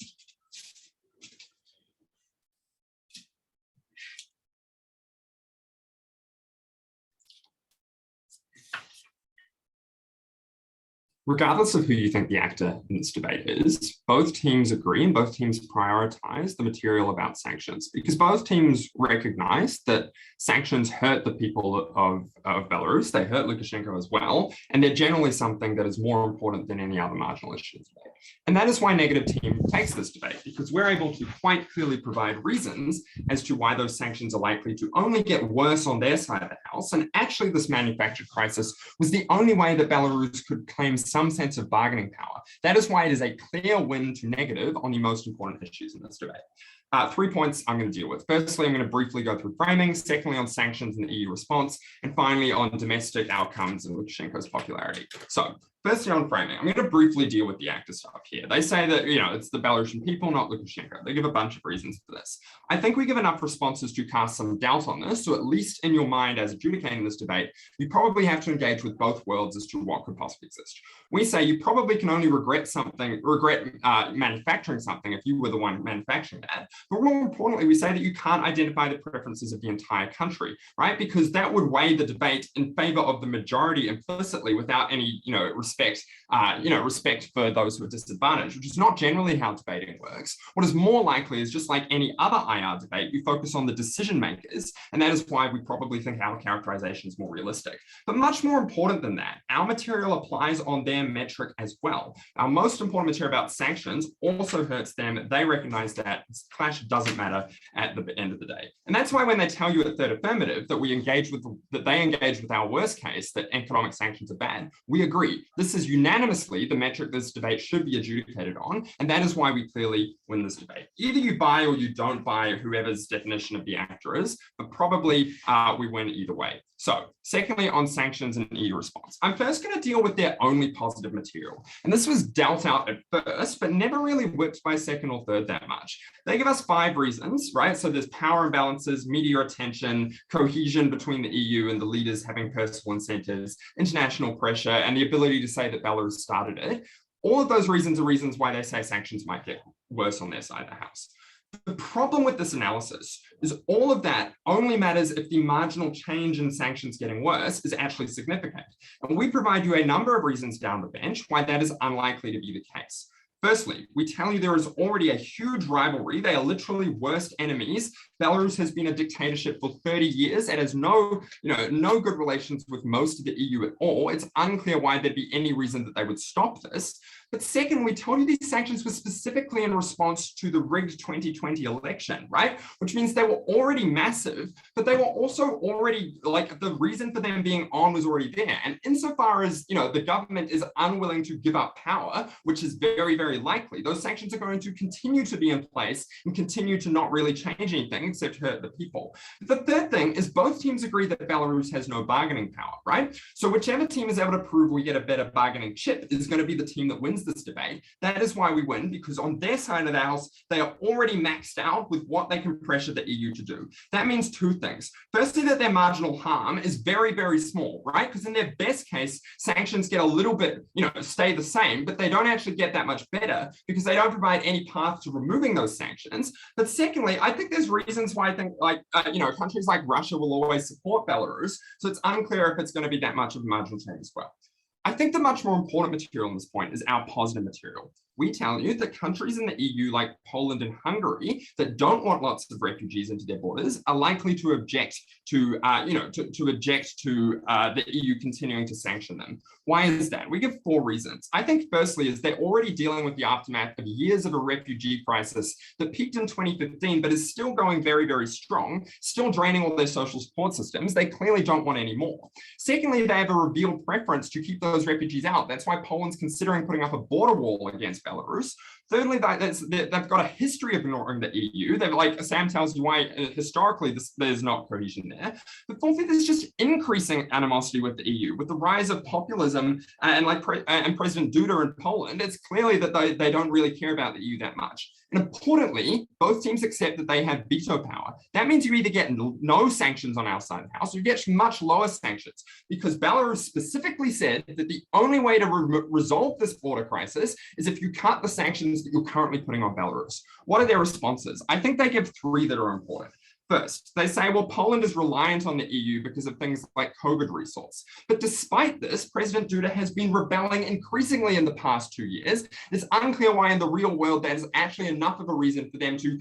Regardless of who you think the actor in this debate is, both teams agree and both teams prioritize the material about sanctions, because both teams recognize that sanctions hurt the people of Belarus, they hurt Lukashenko as well, and they're generally something that is more important than any other marginal issue in debate. And that is why negative team takes this debate, because we're able to quite clearly provide reasons as to why those sanctions are likely to only get worse on their side of the house. And actually this manufactured crisis was the only way that Belarus could claim some sense of bargaining power. That is why it is a clear win to negative on the most important issues in this debate. 3 points I'm going to deal with. Firstly, I'm going to briefly go through framing, secondly on sanctions and the EU response, and finally on domestic outcomes and Lukashenko's popularity. So firstly on framing, I'm going to briefly deal with the actor stuff here. They say that, it's the Belarusian people, not Lukashenko. They give a bunch of reasons for this. I think we give enough responses to cast some doubt on this, so at least in your mind as adjudicating this debate, you probably have to engage with both worlds as to what could possibly exist. We say you probably can only regret manufacturing something if you were the one manufacturing that. But more importantly, we say that you can't identify the preferences of the entire country, right? Because that would weigh the debate in favor of the majority implicitly without any, respect, respect for those who are disadvantaged, which is not generally how debating works. What is more likely is, just like any other IR debate, we focus on the decision makers, and that is why we probably think our characterization is more realistic. But much more important than that, our material applies on their metric as well. Our most important material about sanctions also hurts them. They recognize that this clash doesn't matter at the end of the day. And that's why when they tell you at Third Affirmative that they engage with our worst case, that economic sanctions are bad, we agree. This is unanimously the metric this debate should be adjudicated on, and that is why we clearly win this debate. Either you buy or you don't buy whoever's definition of the actor is, but probably we win either way. So, secondly, on sanctions and EU response, I'm first going to deal with their only positive material. And this was dealt out at first, but never really whipped by second or third that much. They give us 5 reasons, right? So there's power imbalances, media attention, cohesion between the EU and the leaders having personal incentives, international pressure, and the ability to say that Belarus started it. All of those reasons are reasons why they say sanctions might get worse on their side of the house. The problem with this analysis is all of that only matters if the marginal change in sanctions getting worse is actually significant. And we provide you a number of reasons down the bench why that is unlikely to be the case. Firstly, we tell you there is already a huge rivalry. They are literally worst enemies. Belarus has been a dictatorship for 30 years. It has no good relations with most of the EU at all. It's unclear why there'd be any reason that they would stop this. But second, we told you these sanctions were specifically in response to the rigged 2020 election, right? Which means they were already massive, but they were also already, like, the reason for them being on was already there. And insofar as, the government is unwilling to give up power, which is very, very likely, those sanctions are going to continue to be in place and continue to not really change anything except hurt the people. The third thing is both teams agree that Belarus has no bargaining power, right? So whichever team is able to prove we get a better bargaining chip is going to be the team that wins this debate. That is why we win, because on their side of the house, they are already maxed out with what they can pressure the EU to do. That means 2 things. Firstly, that their marginal harm is very, very small, right? Because in their best case, sanctions get a little bit, stay the same, but they don't actually get that much better because they don't provide any path to removing those sanctions. But secondly, I think there's reasons why I think, countries like Russia will always support Belarus. So it's unclear if it's going to be that much of a marginal change as well. I think the much more important material on this point is our positive material. We tell you that countries in the EU like Poland and Hungary that don't want lots of refugees into their borders are likely to object to, the EU continuing to sanction them. Why is that? We give 4 reasons. I think firstly is they're already dealing with the aftermath of years of a refugee crisis that peaked in 2015, but is still going very, very strong, still draining all their social support systems. They clearly don't want any more. Secondly, they have a revealed preference to keep those refugees out. That's why Poland's considering putting up a border wall against Belarus. Thirdly, they've got a history of ignoring the EU. They've, like Sam tells you why historically there's not cohesion there. But fourthly, there's just increasing animosity with the EU. With the rise of populism and President Duda in Poland, it's clearly that they don't really care about the EU that much. And importantly, both teams accept that they have veto power. That means you either get no sanctions on our side of the house, or you get much lower sanctions, because Belarus specifically said that the only way to resolve this border crisis is if you cut the sanctions that you're currently putting on Belarus. What are their responses? I think they give 3 that are important. First, they say, well, Poland is reliant on the EU because of things like COVID resource. But despite this, President Duda has been rebelling increasingly in the past 2 years. It's unclear why in the real world that is actually enough of a reason for them to,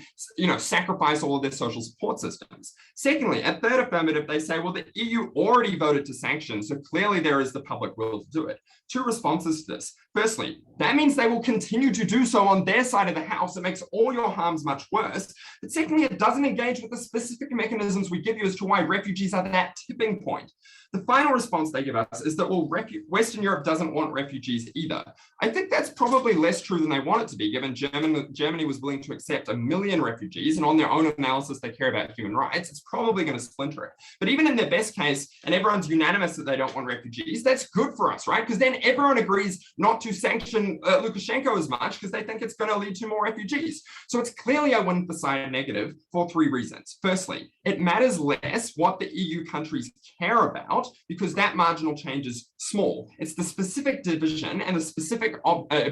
sacrifice all of their social support systems. Secondly, at Third Affirmative, they say, well, the EU already voted to sanction, so clearly there is the public will to do it. 2 responses to this. Firstly, that means they will continue to do so on their side of the house. It makes all your harms much worse. But secondly, it doesn't engage with the specific mechanisms we give you as to why refugees are that tipping point. The final response they give us is that, well, Western Europe doesn't want refugees either. I think that's probably less true than they want it to be, given Germany was willing to accept 1 million refugees, and on their own analysis, they care about human rights. It's probably going to splinter it. But even in their best case, and everyone's unanimous that they don't want refugees, that's good for us, right? Because then everyone agrees not to sanction Lukashenko as much because they think it's going to lead to more refugees. So it's clearly a win for Syed negative for 3 reasons. Firstly, it matters less what the EU countries care about out because that marginal change is small. It's the specific division and the specific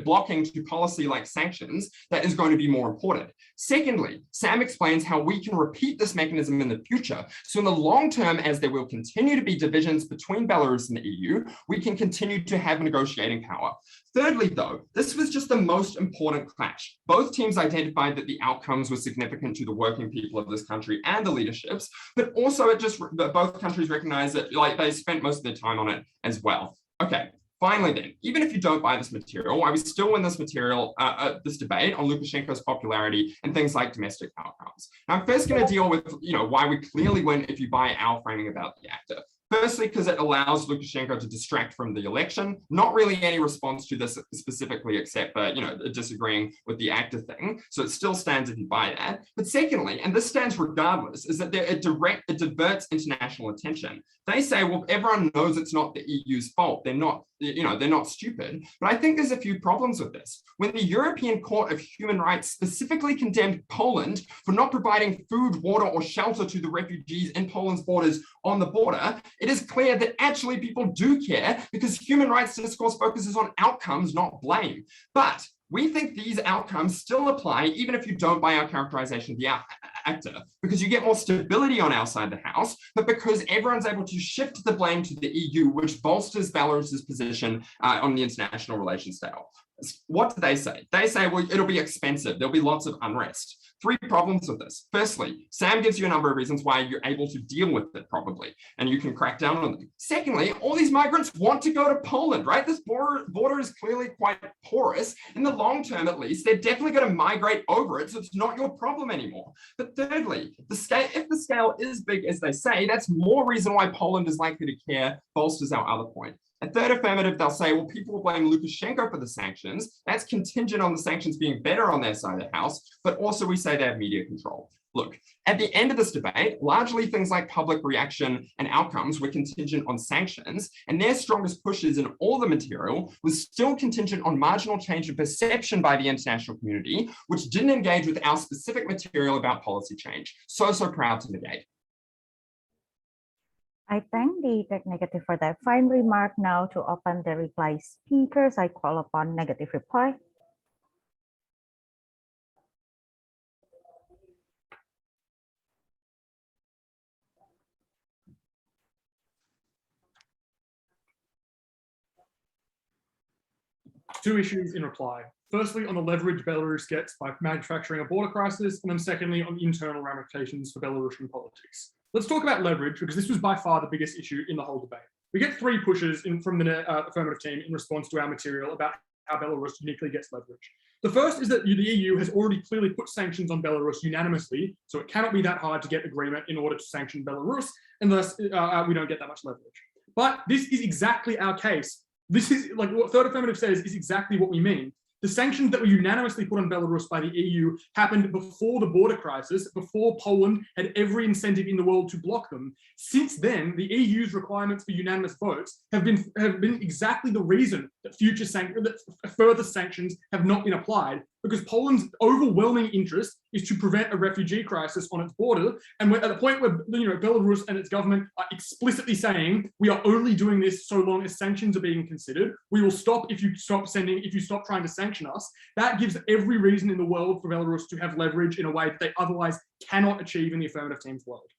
blocking to policy like sanctions that is going to be more important. Secondly, Sam explains how we can repeat this mechanism in the future. So in the long term, as there will continue to be divisions between Belarus and the EU, we can continue to have negotiating power. Thirdly, though, this was just the most important clash. Both teams identified that the outcomes were significant to the working people of this country and the leaderships, but also both countries recognized that they spent most of their time on it as well. Okay, finally then, even if you don't buy this material, why we still win this material, this debate on Lukashenko's popularity and things like domestic outcomes. Now, I'm first going to deal with, why we clearly win if you buy our framing about the actor. Firstly, because it allows Lukashenko to distract from the election. Not really any response to this specifically, except for, disagreeing with the actor thing. So it still stands if you buy that. But secondly, and this stands regardless, is that it diverts international attention. They say, well, everyone knows it's not the EU's fault. They're not stupid. But I think there's a few problems with this. When the European Court of Human Rights specifically condemned Poland for not providing food, water, or shelter to the refugees in Poland's borders on the border, it is clear that actually people do care because human rights discourse focuses on outcomes, not blame. But we think these outcomes still apply even if you don't buy our characterization of the actor, because you get more stability on our side of the house, but because everyone's able to shift the blame to the EU, which bolsters Belarus's position on the international relations scale. What do they say? They say, well, it'll be expensive. There'll be lots of unrest. 3 problems with this. Firstly, Sam gives you a number of reasons why you're able to deal with it probably, and you can crack down on them. Secondly, all these migrants want to go to Poland, right? This border is clearly quite porous. In the long term, at least, they're definitely going to migrate over it, so it's not your problem anymore. But thirdly, if the scale is big as they say, that's more reason why Poland is likely to care, bolsters our other point. A third affirmative, they'll say, well, people will blame Lukashenko for the sanctions. That's contingent on the sanctions being better on their side of the house, but also we say they have media control. Look, at the end of this debate, largely things like public reaction and outcomes were contingent on sanctions, and their strongest pushes in all the material was still contingent on marginal change of perception by the international community, which didn't engage with our specific material about policy change. So proud to negate. I thank the tech negative for that fine remark. Now to open the reply speakers, I call upon negative reply. Two issues in reply. Firstly, on the leverage Belarus gets by manufacturing a border crisis, and then secondly, on the internal ramifications for Belarusian politics. Let's talk about leverage, because this was by far the biggest issue in the whole debate. We get 3 pushes from the affirmative team in response to our material about how Belarus uniquely gets leverage. The first is that the EU has already clearly put sanctions on Belarus unanimously, so it cannot be that hard to get agreement in order to sanction Belarus unless we don't get that much leverage. But this is exactly our case. This is like what third affirmative says is exactly what we mean. The sanctions that were unanimously put on Belarus by the EU happened before the border crisis, before Poland had every incentive in the world to block them. Since then, the EU's requirements for unanimous votes have been exactly the reason that further sanctions have not been applied, because Poland's overwhelming interest is to prevent a refugee crisis on its border. And we're at the point where Belarus and its government are explicitly saying, we are only doing this so long as sanctions are being considered. We will stop if you stop trying to sanction us. That gives every reason in the world for Belarus to have leverage in a way that they otherwise cannot achieve in the affirmative team's world.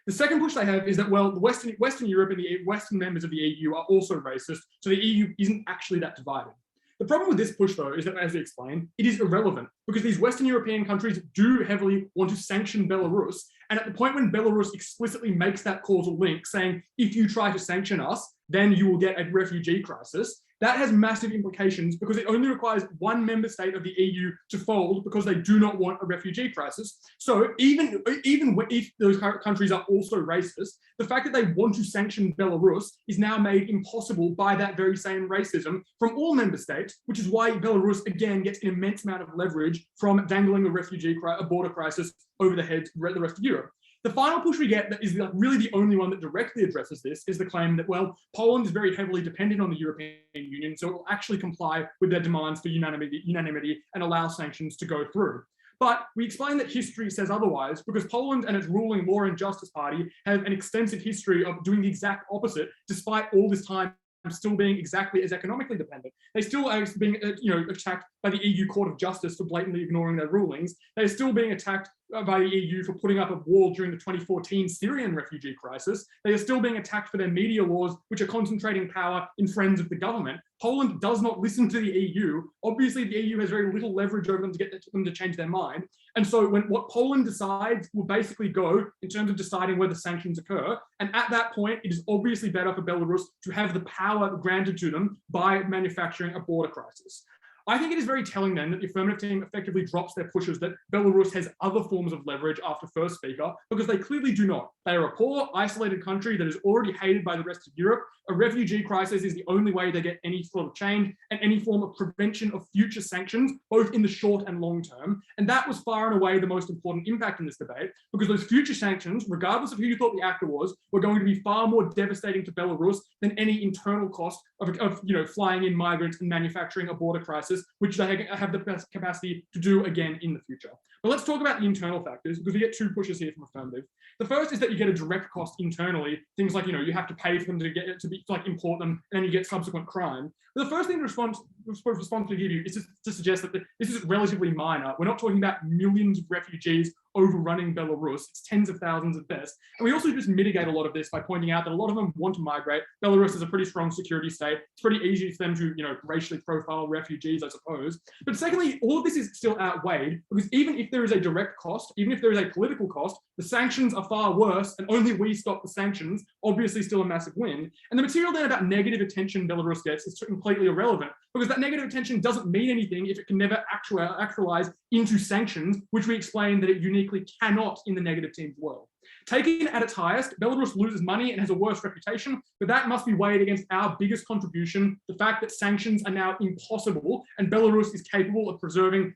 The second push they have is that, well, the Western Europe and the Western members of the EU are also racist, so the EU isn't actually that divided. The problem with this push, though, is that, as we explained, it is irrelevant because these Western European countries do heavily want to sanction Belarus. And at the point when Belarus explicitly makes that causal link, saying, if you try to sanction us, then you will get a refugee crisis, that has massive implications because it only requires one member state of the EU to fold because they do not want a refugee crisis. So even if those countries are also racist, the fact that they want to sanction Belarus is now made impossible by that very same racism from all member states, which is why Belarus again gets an immense amount of leverage from dangling a border crisis over the heads of the rest of Europe. The final push we get that is really the only one that directly addresses this is the claim that, well, Poland is very heavily dependent on the European Union, so it will actually comply with their demands for unanimity and allow sanctions to go through. But we explain that history says otherwise because Poland and its ruling Law and Justice Party have an extensive history of doing the exact opposite, despite all this time still being exactly as economically dependent. They still are being attacked by the EU Court of Justice for blatantly ignoring their rulings. They're still being attacked by the EU for putting up a wall during the 2014 Syrian refugee crisis. They are still being attacked for their media laws, which are concentrating power in friends of the government. Poland does not listen to the EU. Obviously, the EU has very little leverage over them to get them to change their mind. And so what Poland decides will basically go in terms of deciding whether sanctions occur. And at that point, it is obviously better for Belarus to have the power granted to them by manufacturing a border crisis. I think it is very telling then that the affirmative team effectively drops their pushes that Belarus has other forms of leverage after first speaker, because they clearly do not. They are a poor, isolated country that is already hated by the rest of Europe. A refugee crisis is the only way they get any sort of change and any form of prevention of future sanctions, both in the short and long term. And that was far and away the most important impact in this debate, because those future sanctions, regardless of who you thought the actor was, were going to be far more devastating to Belarus than any internal cost of flying in migrants and manufacturing a border crisis, which they have the best capacity to do again in the future. But let's talk about the internal factors, because we get two pushes here from affirmative. The first is that you get a direct cost internally, things like, you have to pay for them to import them, and then you get subsequent crime. But the first thing to give you is to suggest that this is relatively minor. We're not talking about millions of refugees overrunning Belarus. It's tens of thousands at best. And we also just mitigate a lot of this by pointing out that a lot of them want to migrate. Belarus is a pretty strong security state. It's pretty easy for them to, racially profile refugees, I suppose. But secondly, all of this is still outweighed, because even if there is a direct cost, even if there is a political cost, the sanctions are far worse, and only we stop the sanctions, obviously still a massive win. And the material then about negative attention Belarus gets is completely irrelevant, because that negative attention doesn't mean anything if it can never actualize into sanctions, which we explain that it uniquely cannot in the negative team's world. Taken at its highest, Belarus loses money and has a worse reputation, but that must be weighed against our biggest contribution, the fact that sanctions are now impossible and Belarus is capable of preserving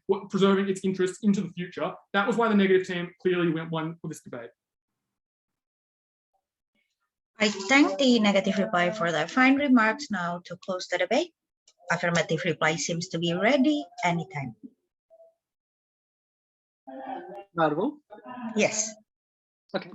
its interests into the future. That was why the negative team clearly won for this debate. I thank the negative reply for their fine remarks. Now to close the debate. Affirmative reply seems to be ready anytime. Audible? Yes. Okay.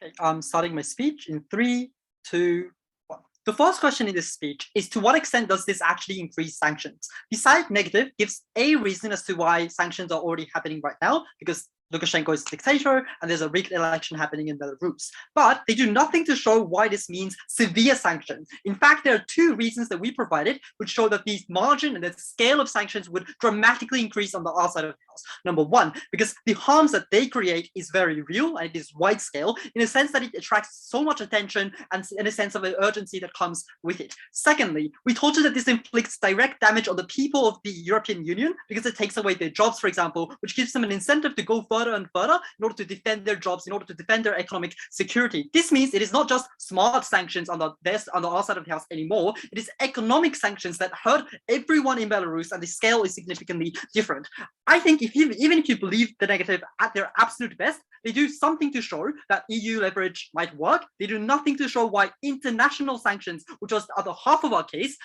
Okay, I'm starting my speech in 3, 2, 1. The first question in this speech is, to what extent does this actually increase sanctions? The side negative gives a reason as to why sanctions are already happening right now, because Lukashenko is a dictator and there's a rigged election happening in Belarus. But they do nothing to show why this means severe sanctions. In fact, there are two reasons that we provided which show that the margin and the scale of sanctions would dramatically increase on the other side of the house. Number one, because the harms that they create is very real and it is wide scale in a sense that it attracts so much attention and in a sense of an urgency that comes with it. Secondly, we told you that this inflicts direct damage on the people of the European Union because it takes away their jobs, for example, which gives them an incentive to go further and further in order to defend their jobs, in order to defend their economic security. This means it is not just smart sanctions on the other side of the house anymore. It is economic sanctions that hurt everyone in Belarus, and the scale is significantly different. I think even if you believe the negative at their absolute best, they do something to show that EU leverage might work. They do nothing to show why international sanctions, which was the other half of our case,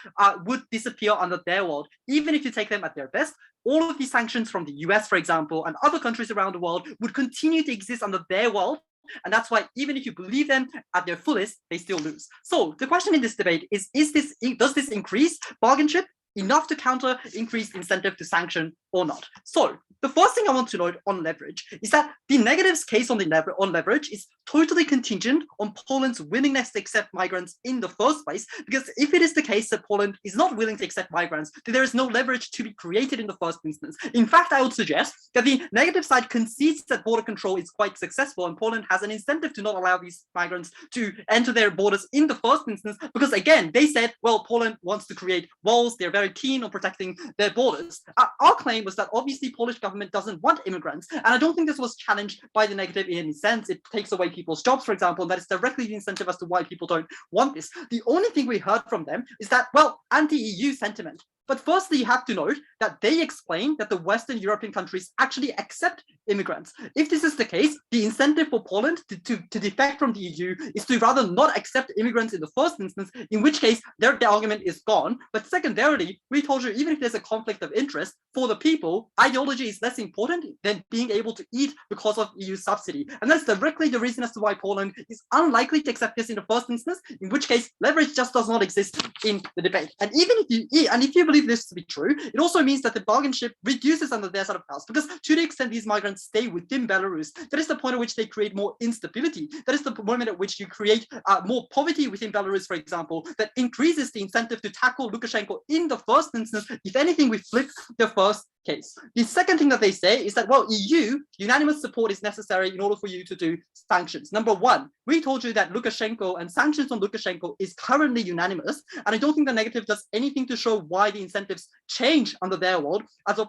would disappear under their world. Even if you take them at their best, all of these sanctions from the US, for example, and other countries around the world would continue to exist under their world. And that's why even if you believe them at their fullest, they still lose. So the question in this debate is does this increase bargain chip enough to counter increased incentive to sanction or not? So the first thing I want to note on leverage is that the negatives case on leverage is totally contingent on Poland's willingness to accept migrants in the first place, because if it is the case that Poland is not willing to accept migrants, then there is no leverage to be created in the first instance. In fact, I would suggest that the negative side concedes that border control is quite successful and Poland has an incentive to not allow these migrants to enter their borders in the first instance, because again, they said, well, Poland wants to create walls, they're very keen on protecting their borders. Our claim was that obviously Polish government doesn't want immigrants, and I don't think this was challenged by the negative in any sense. It takes away people's jobs, for example, and that is directly the incentive as to why people don't want this. The only thing we heard from them is that, well, anti-EU sentiment. But firstly, you have to note that they explain that the Western European countries actually accept immigrants. If this is the case, the incentive for Poland to defect from the EU is to rather not accept immigrants in the first instance, in which case their argument is gone. But secondarily, we told you, even if there's a conflict of interest, for the people, ideology is less important than being able to eat because of EU subsidy. And that's directly the reason as to why Poland is unlikely to accept this in the first instance, in which case leverage just does not exist in the debate. And even if you believe this to be true, it also means that the bargain ship reduces under their side of house, because to the extent these migrants stay within Belarus, that is the point at which they create more instability. That is the moment at which you create more poverty within Belarus, for example, that increases the incentive to tackle Lukashenko in the first instance. If anything, we flip the first case. The second thing that they say is that, well, EU unanimous support is necessary in order for you to do sanctions. Number one, we told you that Lukashenko and sanctions on Lukashenko is currently unanimous, and I don't think the negative does anything to show why the incentives change under their world. As of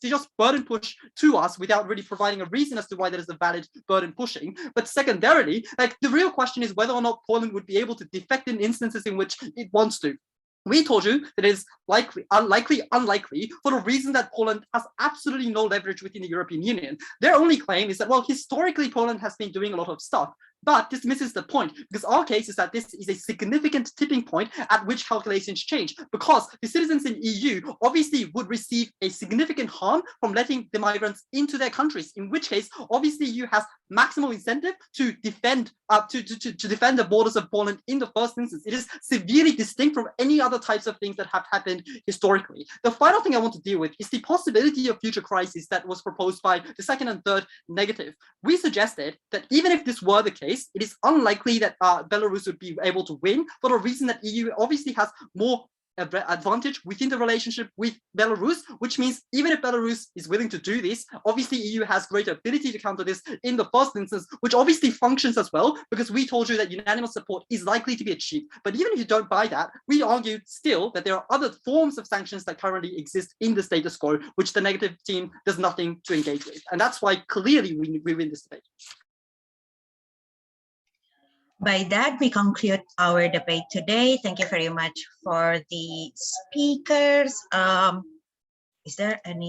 they just burden push to us without really providing a reason as to why there is a valid burden pushing. But secondarily, like, the real question is whether or not Poland would be able to defect in instances in which it wants to. We told you that it is unlikely for the reason that Poland has absolutely no leverage within the European Union. Their only claim is that, well, historically Poland has been doing a lot of stuff, but this misses the point, because our case is that this is a significant tipping point at which calculations change, because the citizens in EU obviously would receive a significant harm from letting the migrants into their countries, in which case obviously EU has maximum incentive to defend to defend the borders of Poland in the first instance. It is severely distinct from any other types of things that have happened historically. The final thing I want to deal with is the possibility of future crises that was proposed by the second and third negative. We suggested that even if this were the case, it is unlikely that Belarus would be able to win, for the reason that EU obviously has more advantage within the relationship with Belarus, which means even if Belarus is willing to do this, obviously EU has greater ability to counter this in the first instance, which obviously functions as well, because we told you that unanimous support is likely to be achieved. But even if you don't buy that, we argue still that there are other forms of sanctions that currently exist in the status quo, which the negative team does nothing to engage with. And that's why clearly we win this debate. By that, we conclude our debate today. Thank you very much for the speakers. Is there any